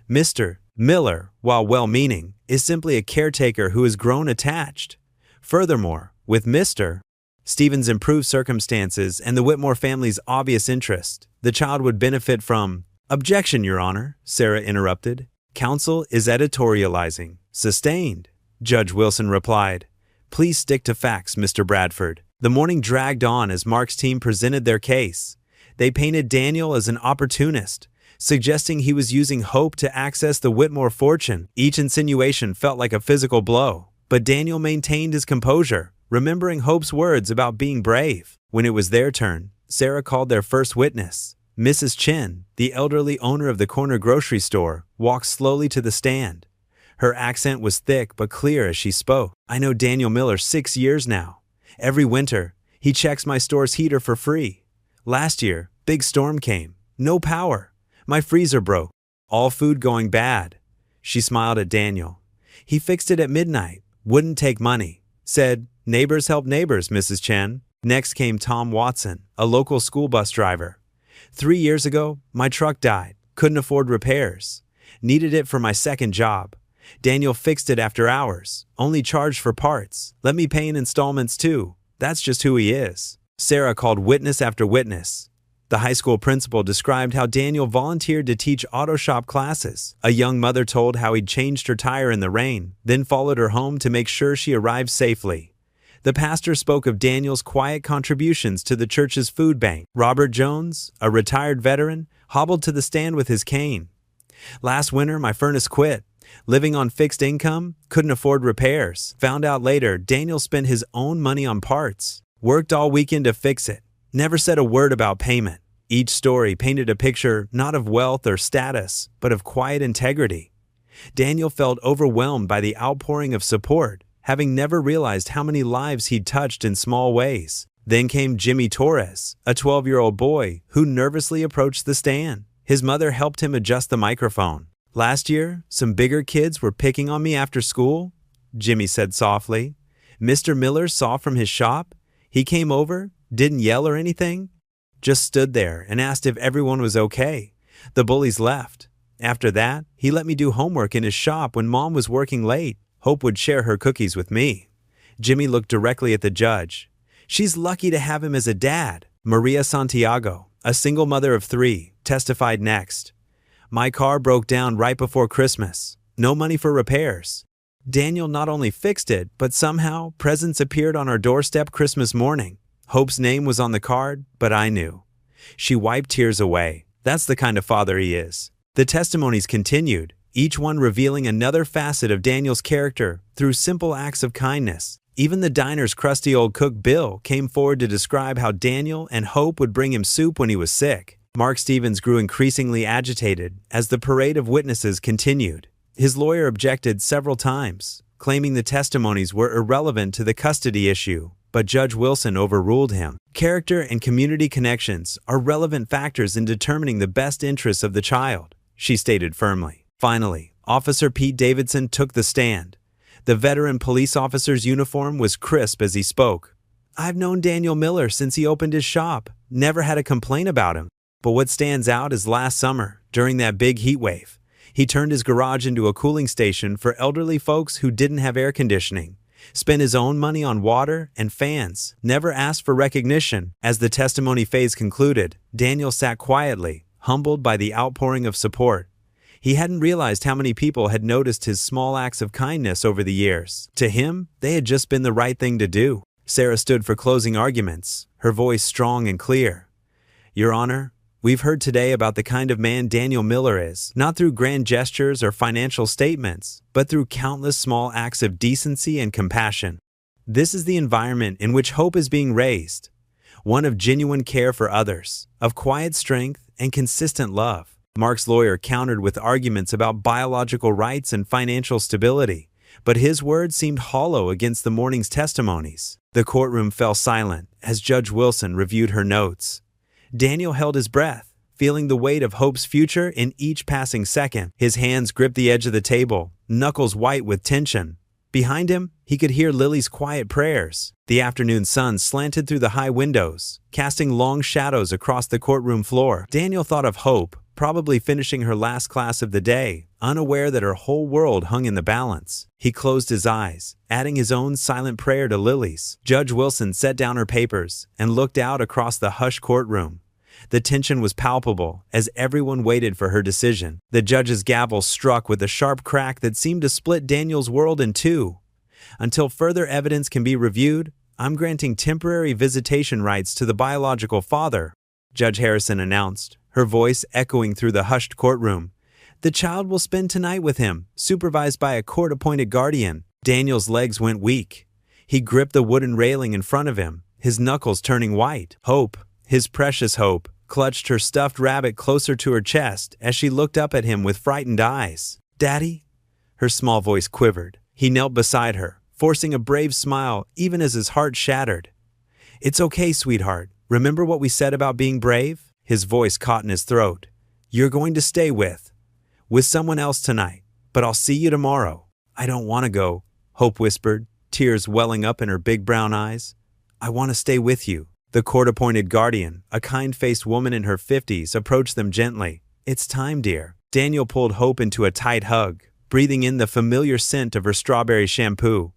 Mr. Miller, while well-meaning, is simply a caretaker who has grown attached. Furthermore, with Mr. Stevens' improved circumstances and the Whitmore family's obvious interest, the child would benefit from— Objection, Your Honor, Sarah interrupted. Counsel is editorializing. Sustained, Judge Wilson replied. Please stick to facts, Mr. Bradford. The morning dragged on as Mark's team presented their case. They painted Daniel as an opportunist, suggesting he was using Hope to access the Whitmore fortune. Each insinuation felt like a physical blow, but Daniel maintained his composure, remembering Hope's words about being brave. When it was their turn, Sarah called their first witness, Mrs. Chin, the elderly owner of the corner grocery store, walked slowly to the stand. Her accent was thick but clear as she spoke. I know Daniel Miller 6 years now. Every winter, he checks my store's heater for free. Last year, big storm came. No power. My freezer broke. All food going bad. She smiled at Daniel. He fixed it at midnight. Wouldn't take money. Said, neighbors help neighbors, Mrs. Chen. Next came Tom Watson, a local school bus driver. 3 years ago, my truck died. Couldn't afford repairs. Needed it for my second job. Daniel fixed it after hours. Only charged for parts. Let me pay in installments too. That's just who he is. Sarah called witness after witness. The high school principal described how Daniel volunteered to teach auto shop classes. A young mother told how he'd changed her tire in the rain, then followed her home to make sure she arrived safely. The pastor spoke of Daniel's quiet contributions to the church's food bank. Robert Jones, a retired veteran, hobbled to the stand with his cane. Last winter, my furnace quit. Living on fixed income, couldn't afford repairs. Found out later, Daniel spent his own money on parts. Worked all weekend to fix it. Never said a word about payment. Each story painted a picture not of wealth or status, but of quiet integrity. Daniel felt overwhelmed by the outpouring of support, having never realized how many lives he'd touched in small ways. Then came Jimmy Torres, a 12-year-old boy who nervously approached the stand. His mother helped him adjust the microphone. Last year, some bigger kids were picking on me after school, Jimmy said softly. Mr. Miller saw from his shop. He came over, didn't yell or anything, just stood there and asked if everyone was okay. The bullies left. After that, he let me do homework in his shop when Mom was working late. Hope would share her cookies with me. Jimmy looked directly at the judge. She's lucky to have him as a dad. Maria Santiago, a single mother of 3, testified next. My car broke down right before Christmas. No money for repairs. Daniel not only fixed it, but somehow presents appeared on our doorstep Christmas morning. Hope's name was on the card, but I knew. She wiped tears away. That's the kind of father he is. The testimonies continued, each one revealing another facet of Daniel's character through simple acts of kindness. Even the diner's crusty old cook Bill came forward to describe how Daniel and Hope would bring him soup when he was sick. Mark Stevens grew increasingly agitated as the parade of witnesses continued. His lawyer objected several times, claiming the testimonies were irrelevant to the custody issue, but Judge Wilson overruled him. Character and community connections are relevant factors in determining the best interests of the child, she stated firmly. Finally, Officer Pete Davidson took the stand. The veteran police officer's uniform was crisp as he spoke. I've known Daniel Miller since he opened his shop. Never had a complaint about him. But what stands out is last summer, during that big heat wave, he turned his garage into a cooling station for elderly folks who didn't have air conditioning. Spent his own money on water and fans, never asked for recognition. As the testimony phase concluded, Daniel sat quietly, humbled by the outpouring of support. He hadn't realized how many people had noticed his small acts of kindness over the years. To him, they had just been the right thing to do. Sarah stood for closing arguments, her voice strong and clear. Your Honor, we've heard today about the kind of man Daniel Miller is, not through grand gestures or financial statements, but through countless small acts of decency and compassion. This is the environment in which hope is being raised, one of genuine care for others, of quiet strength and consistent love. Mark's lawyer countered with arguments about biological rights and financial stability, but his words seemed hollow against the morning's testimonies. The courtroom fell silent as Judge Wilson reviewed her notes. Daniel held his breath, feeling the weight of Hope's future in each passing second. His hands gripped the edge of the table, knuckles white with tension. Behind him, he could hear Lily's quiet prayers. The afternoon sun slanted through the high windows, casting long shadows across the courtroom floor. Daniel thought of Hope, probably finishing her last class of the day, unaware that her whole world hung in the balance. He closed his eyes, adding his own silent prayer to Lily's. Judge Wilson set down her papers and looked out across the hushed courtroom. The tension was palpable as everyone waited for her decision. The judge's gavel struck with a sharp crack that seemed to split Daniel's world in two. Until further evidence can be reviewed, I'm granting temporary visitation rights to the biological father, Judge Harrison announced, her voice echoing through the hushed courtroom. The child will spend tonight with him, supervised by a court-appointed guardian. Daniel's legs went weak. He gripped the wooden railing in front of him, his knuckles turning white. Hope, his precious Hope, clutched her stuffed rabbit closer to her chest as she looked up at him with frightened eyes. "Daddy?" Her small voice quivered. He knelt beside her, forcing a brave smile even as his heart shattered. "It's okay, sweetheart. Remember what we said about being brave?" His voice caught in his throat. "You're going to stay with someone else tonight, but I'll see you tomorrow." "I don't want to go," Hope whispered, tears welling up in her big brown eyes. "I want to stay with you." The court-appointed guardian, a kind-faced woman in her 50s, approached them gently. "It's time, dear." Daniel pulled Hope into a tight hug, breathing in the familiar scent of her strawberry shampoo.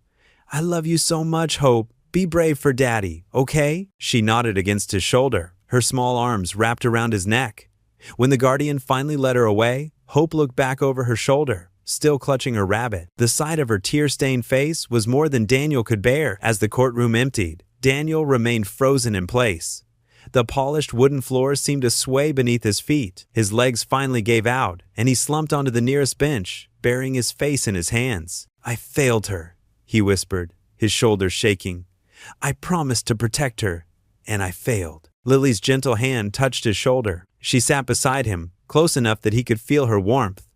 "I love you so much, Hope. Be brave for Daddy, okay?" She nodded against his shoulder, her small arms wrapped around his neck. When the guardian finally led her away, Hope looked back over her shoulder, still clutching her rabbit. The sight of her tear-stained face was more than Daniel could bear. As the courtroom emptied, Daniel remained frozen in place. The polished wooden floor seemed to sway beneath his feet. His legs finally gave out, and he slumped onto the nearest bench, burying his face in his hands. "I failed her," he whispered, his shoulders shaking. "I promised to protect her, and I failed." Lily's gentle hand touched his shoulder. She sat beside him, close enough that he could feel her warmth.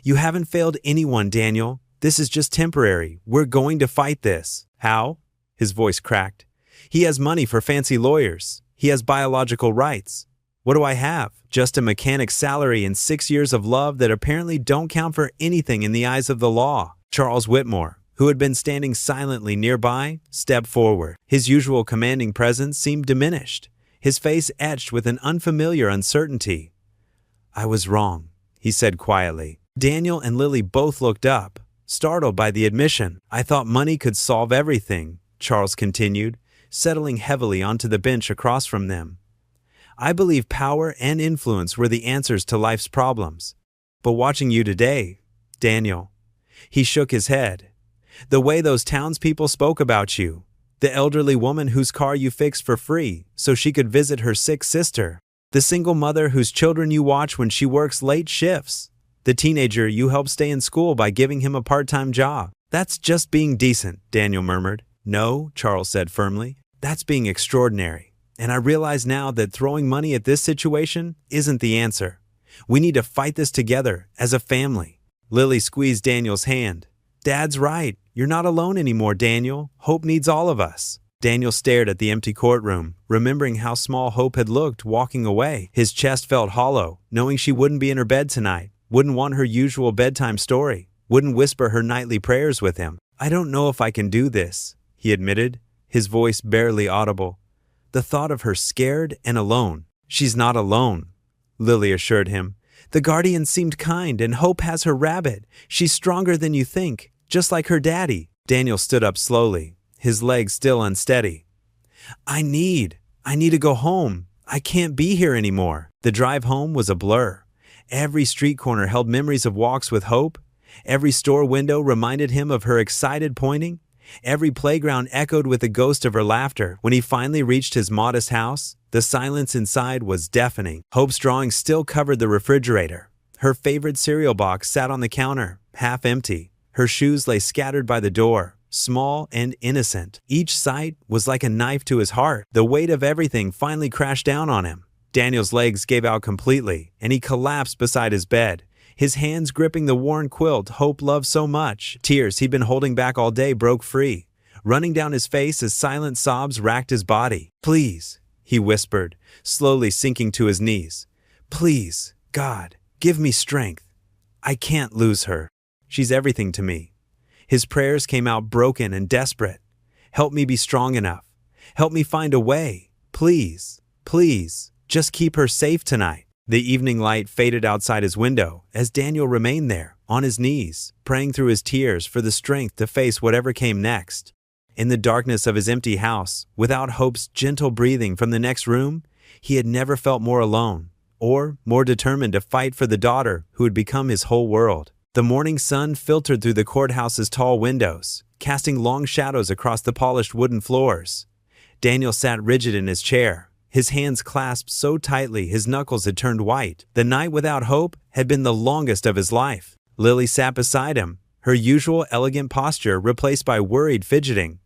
"You haven't failed anyone, Daniel. This is just temporary. We're going to fight this." "How?" His voice cracked. "He has money for fancy lawyers. He has biological rights. What do I have? Just a mechanic's salary and 6 years of love that apparently don't count for anything in the eyes of the law." Charles Whitmore, who had been standing silently nearby, stepped forward. His usual commanding presence seemed diminished, his face etched with an unfamiliar uncertainty. "I was wrong," he said quietly. Daniel and Lily both looked up, startled by the admission. "I thought money could solve everything," Charles continued, settling heavily onto the bench across from them. "I believe power and influence were the answers to life's problems. But watching you today, Daniel," he shook his head, "the way those townspeople spoke about you, the elderly woman whose car you fixed for free so she could visit her sick sister, the single mother whose children you watch when she works late shifts, the teenager you help stay in school by giving him a part-time job. That's just being decent," Daniel murmured. "No," Charles said firmly, "that's being extraordinary. And I realize now that throwing money at this situation isn't the answer. We need to fight this together, as a family." Lily squeezed Daniel's hand. "Dad's right. You're not alone anymore, Daniel. Hope needs all of us." Daniel stared at the empty courtroom, remembering how small Hope had looked walking away. His chest felt hollow, knowing she wouldn't be in her bed tonight, wouldn't want her usual bedtime story, wouldn't whisper her nightly prayers with him. "I don't know if I can do this," he admitted, his voice barely audible. The thought of her scared and alone. "She's not alone," Lily assured him. "The guardian seemed kind, and Hope has her rabbit. She's stronger than you think, just like her daddy." Daniel stood up slowly, his legs still unsteady. I need to go home. I can't be here anymore." The drive home was a blur. Every street corner held memories of walks with Hope. Every store window reminded him of her excited pointing. Every playground echoed with the ghost of her laughter. When he finally reached his modest house, the silence inside was deafening. Hope's drawing still covered the refrigerator. Her favorite cereal box sat on the counter, half empty. Her shoes lay scattered by the door, small and innocent. Each sight was like a knife to his heart. The weight of everything finally crashed down on him. Daniel's legs gave out completely, and he collapsed beside his bed, his hands gripping the worn quilt Hope loved so much. Tears he'd been holding back all day broke free, running down his face as silent sobs racked his body. "Please," he whispered, slowly sinking to his knees. "Please, God, give me strength. I can't lose her. She's everything to me." His prayers came out broken and desperate. "Help me be strong enough. Help me find a way. Please, please, just keep her safe tonight." The evening light faded outside his window as Daniel remained there, on his knees, praying through his tears for the strength to face whatever came next. In the darkness of his empty house, without Hope's gentle breathing from the next room, he had never felt more alone, or more determined to fight for the daughter who had become his whole world. The morning sun filtered through the courthouse's tall windows, casting long shadows across the polished wooden floors. Daniel sat rigid in his chair, his hands clasped so tightly his knuckles had turned white. The night without Hope had been the longest of his life. Lily sat beside him, her usual elegant posture replaced by worried fidgeting.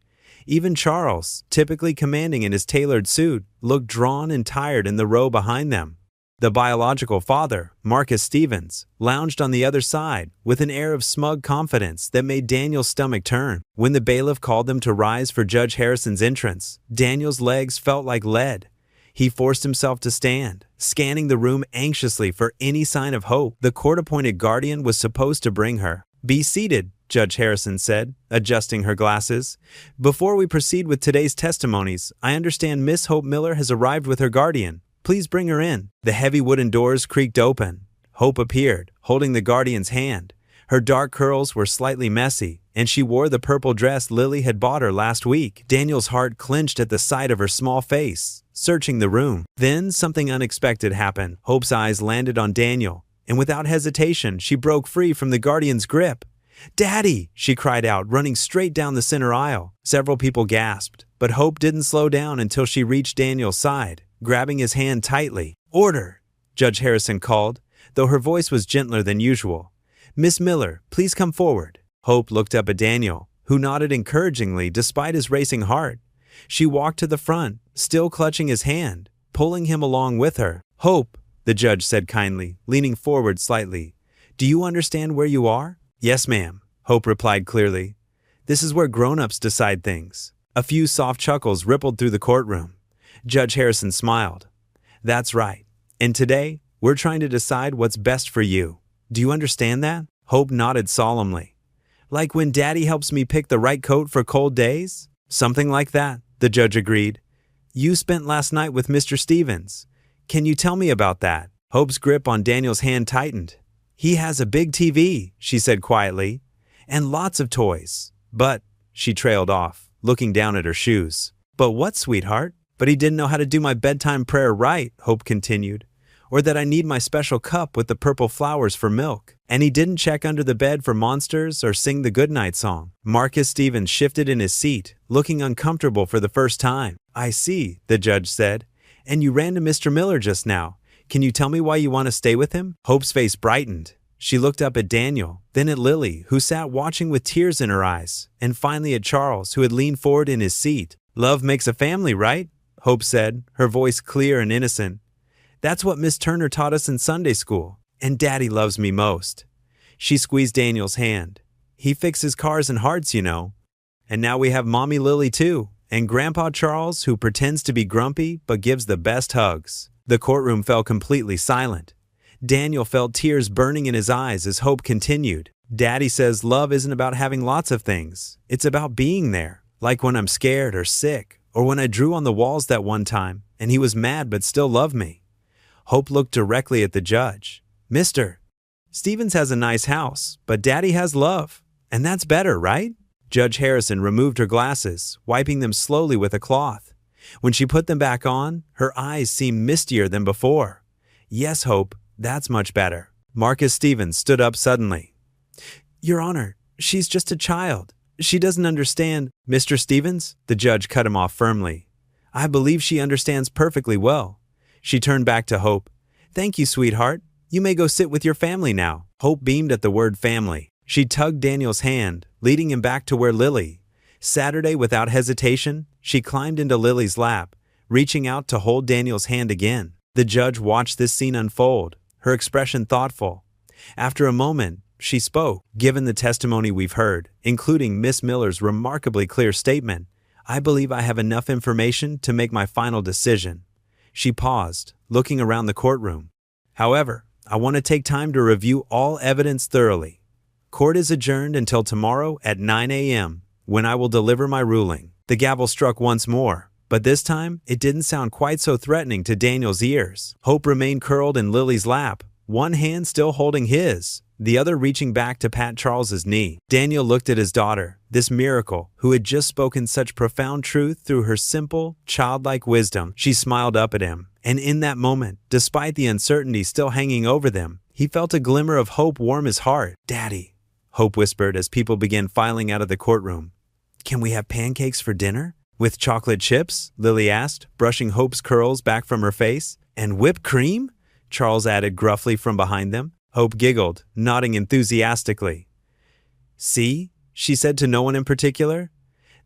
Even Charles, typically commanding in his tailored suit, looked drawn and tired in the row behind them. The biological father, Marcus Stevens, lounged on the other side with an air of smug confidence that made Daniel's stomach turn. When the bailiff called them to rise for Judge Harrison's entrance, Daniel's legs felt like lead. He forced himself to stand, scanning the room anxiously for any sign of hope the court-appointed guardian was supposed to bring her. "Be seated," Judge Harrison said, adjusting her glasses. "Before we proceed with today's testimonies, I understand Miss Hope Miller has arrived with her guardian. Please bring her in." The heavy wooden doors creaked open. Hope appeared, holding the guardian's hand. Her dark curls were slightly messy, and she wore the purple dress Lily had bought her last week. Daniel's heart clenched at the sight of her small face, searching the room. Then something unexpected happened. Hope's eyes landed on Daniel, and without hesitation, she broke free from the guardian's grip. "Daddy!" she cried out, running straight down the center aisle. Several people gasped, but Hope didn't slow down until she reached Daniel's side, grabbing his hand tightly. "Order!" Judge Harrison called, though her voice was gentler than usual. "Miss Miller, please come forward." Hope looked up at Daniel, who nodded encouragingly despite his racing heart. She walked to the front, still clutching his hand, pulling him along with her. "Hope," the judge said kindly, leaning forward slightly, "do you understand where you are?" "Yes, ma'am," Hope replied clearly. "This is where grown-ups decide things." A few soft chuckles rippled through the courtroom. Judge Harrison smiled. "That's right. And today, we're trying to decide what's best for you. Do you understand that?" Hope nodded solemnly. "Like when Daddy helps me pick the right coat for cold days?" "Something like that," the judge agreed. "You spent last night with Mr. Stevens. Can you tell me about that?" Hope's grip on Daniel's hand tightened. "He has a big TV," she said quietly, "and lots of toys. But," she trailed off, looking down at her shoes. "But what, sweetheart?" "But he didn't know how to do my bedtime prayer right," Hope continued, "or that I need my special cup with the purple flowers for milk. And he didn't check under the bed for monsters or sing the goodnight song." Marcus Stevens shifted in his seat, looking uncomfortable for the first time. "I see," the judge said. "And you ran to Mr. Miller just now. Can you tell me why you want to stay with him?" Hope's face brightened. She looked up at Daniel, then at Lily, who sat watching with tears in her eyes, and finally at Charles, who had leaned forward in his seat. "Love makes a family, right?" Hope said, her voice clear and innocent. "That's what Miss Turner taught us in Sunday school, and Daddy loves me most." She squeezed Daniel's hand. "He fixes cars and hearts, you know. And now we have Mommy Lily too, and Grandpa Charles, who pretends to be grumpy but gives the best hugs." The courtroom fell completely silent. Daniel felt tears burning in his eyes as Hope continued. "Daddy says love isn't about having lots of things. It's about being there, like when I'm scared or sick, or when I drew on the walls that one time, and he was mad but still loved me." Hope looked directly at the judge. "Mr. Stevens has a nice house, but Daddy has love, and that's better, right?" Judge Harrison removed her glasses, wiping them slowly with a cloth. When she put them back on, her eyes seemed mistier than before. "Yes, Hope, that's much better." Marcus Stevens stood up suddenly. "Your Honor, she's just a child. She doesn't understand." "Mr. Stevens," the judge cut him off firmly. "I believe she understands perfectly well." She turned back to Hope. "Thank you, sweetheart. You may go sit with your family now." Hope beamed at the word family. She tugged Daniel's hand, leading him back to where Lily. Saturday, without hesitation, she climbed into Lily's lap, reaching out to hold Daniel's hand again. The judge watched this scene unfold, her expression thoughtful. After a moment, she spoke. "Given the testimony we've heard, including Miss Miller's remarkably clear statement, I believe I have enough information to make my final decision." She paused, looking around the courtroom. "However, I want to take time to review all evidence thoroughly. Court is adjourned until tomorrow at 9 a.m., when I will deliver my ruling." The gavel struck once more, but this time it didn't sound quite so threatening to Daniel's ears. Hope remained curled in Lily's lap, one hand still holding his, the other reaching back to pat Charles's knee. Daniel looked at his daughter, this miracle, who had just spoken such profound truth through her simple, childlike wisdom. She smiled up at him, and in that moment, despite the uncertainty still hanging over them, he felt a glimmer of hope warm his heart. "Daddy," Hope whispered as people began filing out of the courtroom. "Can we have pancakes for dinner?" "With chocolate chips?" Lily asked, brushing Hope's curls back from her face. "And whipped cream?" Charles added gruffly from behind them. Hope giggled, nodding enthusiastically. "See," she said to no one in particular,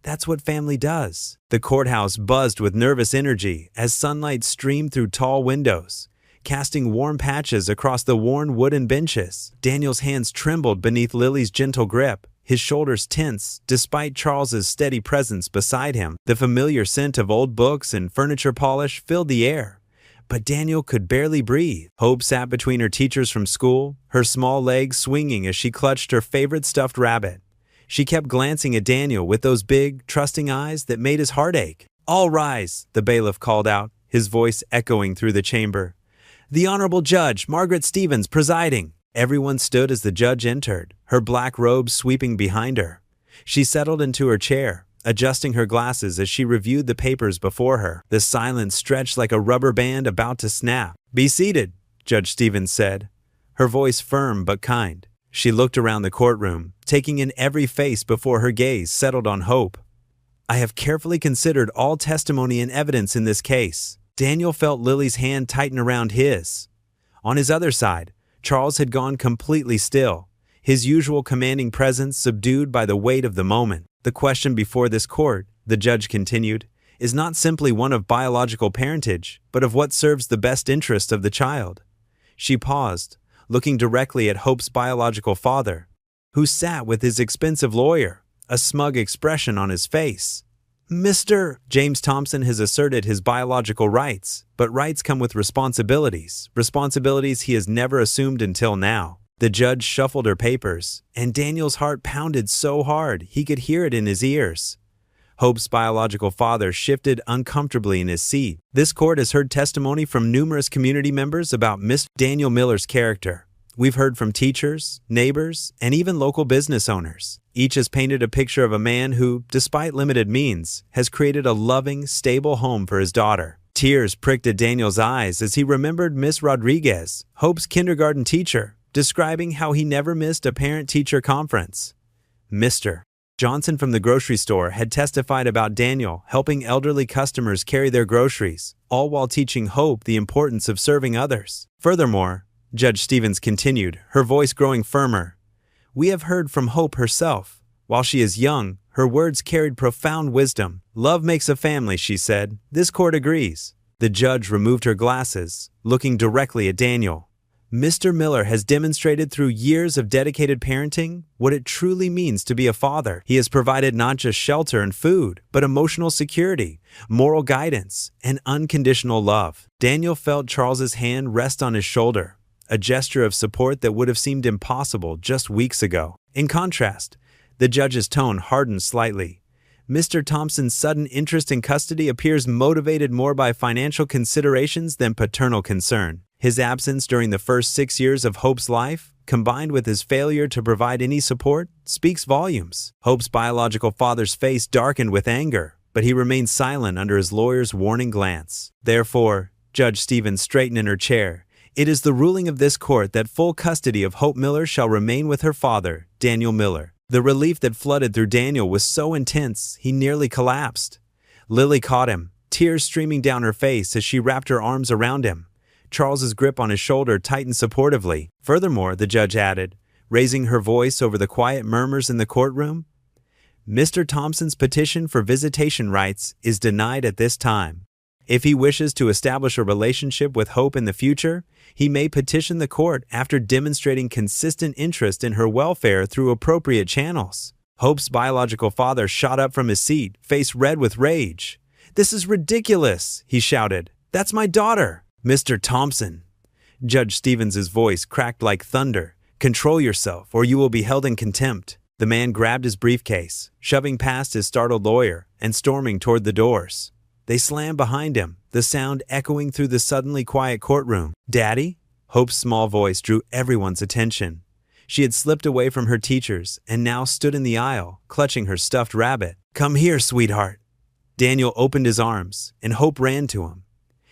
That's what family does. The courthouse buzzed with nervous energy as sunlight streamed through tall windows, casting warm patches across the worn wooden benches. Daniel's hands trembled beneath Lily's gentle grip, his shoulders tense despite Charles's steady presence beside him. The familiar scent of old books and furniture polish filled the air, but Daniel could barely breathe. Hope sat between her teachers from school, her small legs swinging as she clutched her favorite stuffed rabbit. She kept glancing at Daniel with those big, trusting eyes that made his heart ache. "All rise," the bailiff called out, his voice echoing through the chamber. "The Honorable Judge, Margaret Stevens, presiding." Everyone stood as the judge entered, her black robe sweeping behind her. She settled into her chair, adjusting her glasses as she reviewed the papers before her. The silence stretched like a rubber band about to snap. "Be seated," Judge Stevens said, her voice firm but kind. She looked around the courtroom, taking in every face before her gaze settled on Hope. "I have carefully considered all testimony and evidence in this case." Daniel felt Lily's hand tighten around his. On his other side, Charles had gone completely still, his usual commanding presence subdued by the weight of the moment. "The question before this court," the judge continued, "is not simply one of biological parentage, but of what serves the best interest of the child." She paused, looking directly at Hope's biological father, who sat with his expensive lawyer, a smug expression on his face. "Mr. James Thompson has asserted his biological rights, but rights come with responsibilities he has never assumed until now." The judge shuffled her papers, and Daniel's heart pounded so hard he could hear it in his ears. Hope's biological father shifted uncomfortably in his seat. "This court has heard testimony from numerous community members about Mr. Daniel Miller's character. We've heard from teachers, neighbors, and even local business owners. Each has painted a picture of a man who, despite limited means, has created a loving, stable home for his daughter." Tears pricked at Daniel's eyes as he remembered Miss Rodriguez, Hope's kindergarten teacher, describing how he never missed a parent-teacher conference. Mr. Johnson from the grocery store had testified about Daniel helping elderly customers carry their groceries, all while teaching Hope the importance of serving others. Furthermore, Judge Stevens continued, her voice growing firmer, "We have heard from Hope herself. While she is young, her words carried profound wisdom. Love makes a family," she said. "This court agrees." The judge removed her glasses, looking directly at Daniel. "Mr. Miller has demonstrated through years of dedicated parenting what it truly means to be a father. He has provided not just shelter and food, but emotional security, moral guidance, and unconditional love." Daniel felt Charles's hand rest on his shoulder, a gesture of support that would have seemed impossible just weeks ago. In contrast, the judge's tone hardened slightly. "Mr. Thompson's sudden interest in custody appears motivated more by financial considerations than paternal concern. His absence during the first 6 years of Hope's life, combined with his failure to provide any support, speaks volumes." Hope's biological father's face darkened with anger, but he remained silent under his lawyer's warning glance. "Therefore," Judge Stevens straightened in her chair, "it is the ruling of this court that full custody of Hope Miller shall remain with her father, Daniel Miller." The relief that flooded through Daniel was so intense, he nearly collapsed. Lily caught him, tears streaming down her face as she wrapped her arms around him. Charles's grip on his shoulder tightened supportively. "Furthermore," the judge added, raising her voice over the quiet murmurs in the courtroom, "Mr. Thompson's petition for visitation rights is denied at this time. If he wishes to establish a relationship with Hope in the future, he may petition the court after demonstrating consistent interest in her welfare through appropriate channels." Hope's biological father shot up from his seat, face red with rage. "This is ridiculous," he shouted. "That's my daughter." "Mr. Thompson," Judge Stevens' voice cracked like thunder, "control yourself or you will be held in contempt." The man grabbed his briefcase, shoving past his startled lawyer and storming toward the doors. They slammed behind him, the sound echoing through the suddenly quiet courtroom. "Daddy?" Hope's small voice drew everyone's attention. She had slipped away from her teachers and now stood in the aisle, clutching her stuffed rabbit. "Come here, sweetheart." Daniel opened his arms, and Hope ran to him.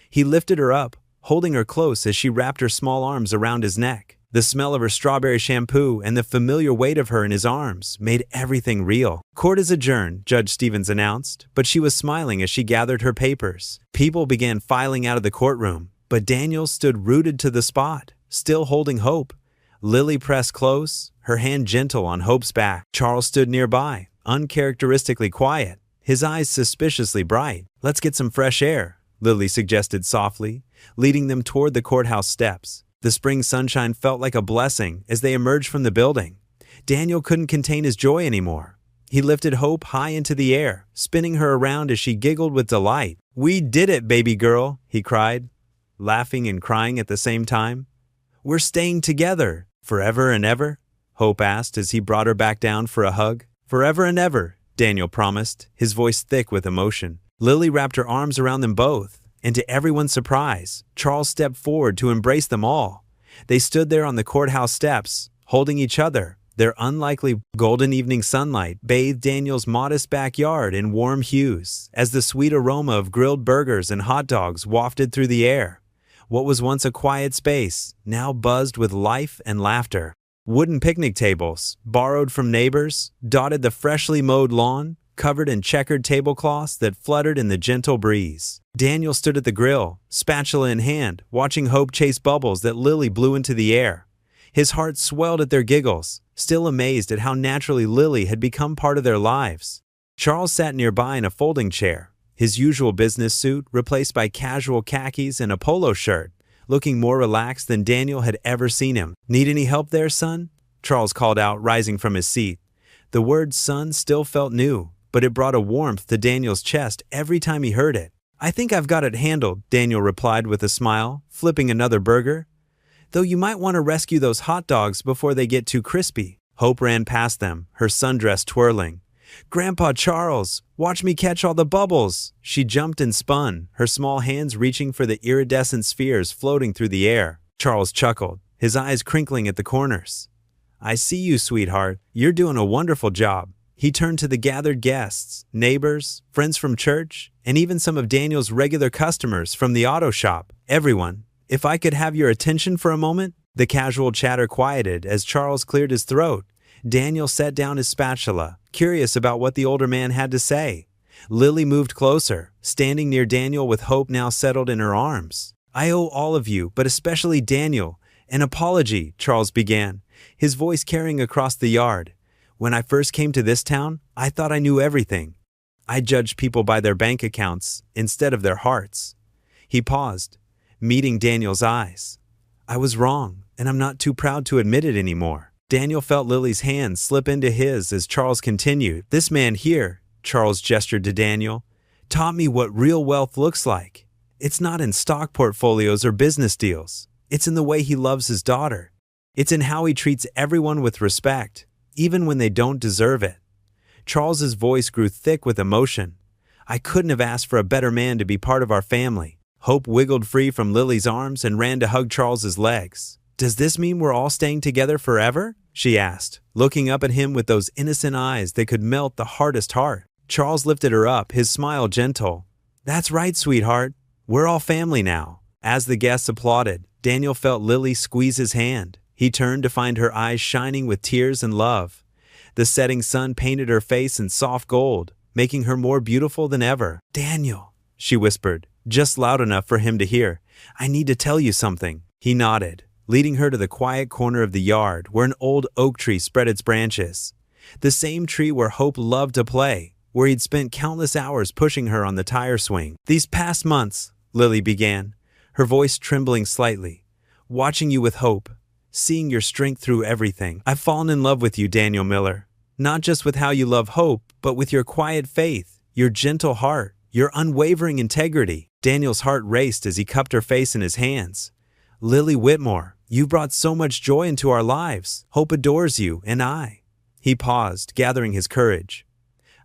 He lifted her up, holding her close as she wrapped her small arms around his neck. The smell of her strawberry shampoo and the familiar weight of her in his arms made everything real. "Court is adjourned," Judge Stevens announced, but she was smiling as she gathered her papers. People began filing out of the courtroom, but Daniel stood rooted to the spot, still holding Hope. Lily pressed close, her hand gentle on Hope's back. Charles stood nearby, uncharacteristically quiet, his eyes suspiciously bright. "Let's get some fresh air," Lily suggested softly, leading them toward the courthouse steps. The spring sunshine felt like a blessing as they emerged from the building. Daniel couldn't contain his joy anymore. He lifted Hope high into the air, spinning her around as she giggled with delight. "We did it, baby girl," he cried, laughing and crying at the same time. "We're staying together, forever and ever?" Hope asked as he brought her back down for a hug. "Forever and ever," Daniel promised, his voice thick with emotion. Lily wrapped her arms around them both, and to everyone's surprise, Charles stepped forward to embrace them all. They stood there on the courthouse steps, holding each other. Their unlikely golden evening sunlight bathed Daniel's modest backyard in warm hues as the sweet aroma of grilled burgers and hot dogs wafted through the air. What was once a quiet space now buzzed with life and laughter. Wooden picnic tables, borrowed from neighbors, dotted the freshly mowed lawn, covered in checkered tablecloths that fluttered in the gentle breeze. Daniel stood at the grill, spatula in hand, watching Hope chase bubbles that Lily blew into the air. His heart swelled at their giggles, still amazed at how naturally Lily had become part of their lives. Charles sat nearby in a folding chair, his usual business suit replaced by casual khakis and a polo shirt, looking more relaxed than Daniel had ever seen him. "Need any help there, son?" Charles called out, rising from his seat. The word son still felt new, but it brought a warmth to Daniel's chest every time he heard it. "I think I've got it handled," Daniel replied with a smile, flipping another burger. "Though you might want to rescue those hot dogs before they get too crispy." Hope ran past them, her sundress twirling. "Grandpa Charles, watch me catch all the bubbles!" She jumped and spun, her small hands reaching for the iridescent spheres floating through the air. Charles chuckled, his eyes crinkling at the corners. "I see you, sweetheart. You're doing a wonderful job." He turned to the gathered guests, neighbors, friends from church, and even some of Daniel's regular customers from the auto shop. "Everyone, if I could have your attention for a moment?" The casual chatter quieted as Charles cleared his throat. Daniel set down his spatula, curious about what the older man had to say. Lily moved closer, standing near Daniel with Hope now settled in her arms. "I owe all of you, but especially Daniel, an apology," Charles began, his voice carrying across the yard. "When I first came to this town, I thought I knew everything. I judged people by their bank accounts instead of their hearts." He paused, meeting Daniel's eyes. "I was wrong, and I'm not too proud to admit it anymore." Daniel felt Lily's hand slip into his as Charles continued. "This man here," Charles gestured to Daniel, "taught me what real wealth looks like. It's not in stock portfolios or business deals. It's in the way he loves his daughter. It's in how he treats everyone with respect, even when they don't deserve it." Charles's voice grew thick with emotion. "I couldn't have asked for a better man to be part of our family." Hope wiggled free from Lily's arms and ran to hug Charles's legs. "Does this mean we're all staying together forever?" she asked, looking up at him with those innocent eyes that could melt the hardest heart. Charles lifted her up, his smile gentle. "That's right, sweetheart. We're all family now." As the guests applauded, Daniel felt Lily squeeze his hand. He turned to find her eyes shining with tears and love. The setting sun painted her face in soft gold, making her more beautiful than ever. "Daniel," she whispered, just loud enough for him to hear, "I need to tell you something." He nodded, leading her to the quiet corner of the yard where an old oak tree spread its branches. The same tree where Hope loved to play, where he'd spent countless hours pushing her on the tire swing. "These past months," Lily began, her voice trembling slightly, "watching you with Hope, seeing your strength through everything. I've fallen in love with you, Daniel Miller. Not just with how you love Hope, but with your quiet faith, your gentle heart, your unwavering integrity." Daniel's heart raced as he cupped her face in his hands. "Lily Whitmore, you brought so much joy into our lives. Hope adores you, and I." He paused, gathering his courage.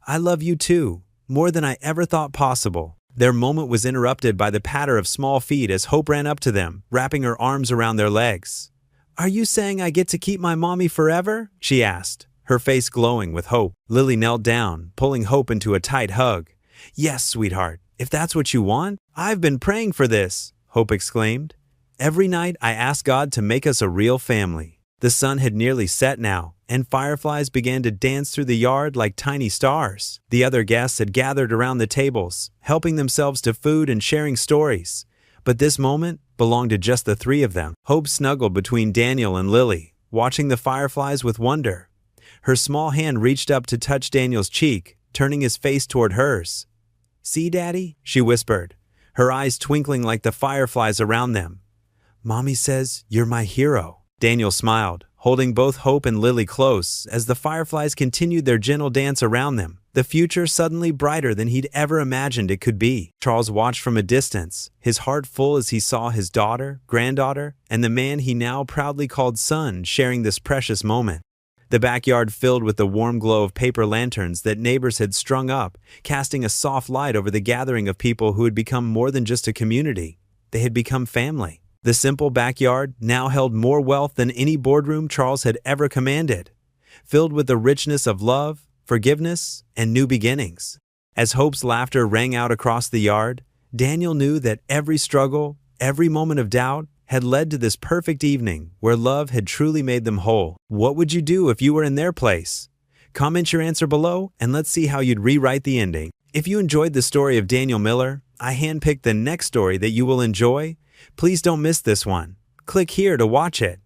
"I love you too, more than I ever thought possible." Their moment was interrupted by the patter of small feet as Hope ran up to them, wrapping her arms around their legs. "Are you saying I get to keep my mommy forever?" she asked, her face glowing with hope. Lily knelt down, pulling Hope into a tight hug. "Yes, sweetheart, if that's what you want." "I've been praying for this," Hope exclaimed. "Every night I ask God to make us a real family." The sun had nearly set now, and fireflies began to dance through the yard like tiny stars. The other guests had gathered around the tables, helping themselves to food and sharing stories. But this moment belonged to just the three of them. Hope snuggled between Daniel and Lily, watching the fireflies with wonder. Her small hand reached up to touch Daniel's cheek, turning his face toward hers. "See, Daddy?" she whispered, her eyes twinkling like the fireflies around them. "Mommy says you're my hero." Daniel smiled, holding both Hope and Lily close as the fireflies continued their gentle dance around them, the future suddenly brighter than he'd ever imagined it could be. Charles watched from a distance, his heart full as he saw his daughter, granddaughter, and the man he now proudly called son sharing this precious moment. The backyard filled with the warm glow of paper lanterns that neighbors had strung up, casting a soft light over the gathering of people who had become more than just a community. They had become family. The simple backyard now held more wealth than any boardroom Charles had ever commanded, filled with the richness of love, forgiveness, and new beginnings. As Hope's laughter rang out across the yard, Daniel knew that every struggle, every moment of doubt, had led to this perfect evening where love had truly made them whole. What would you do if you were in their place? Comment your answer below and let's see how you'd rewrite the ending. If you enjoyed the story of Daniel Miller, I handpicked the next story that you will enjoy. Please don't miss this one. Click here to watch it.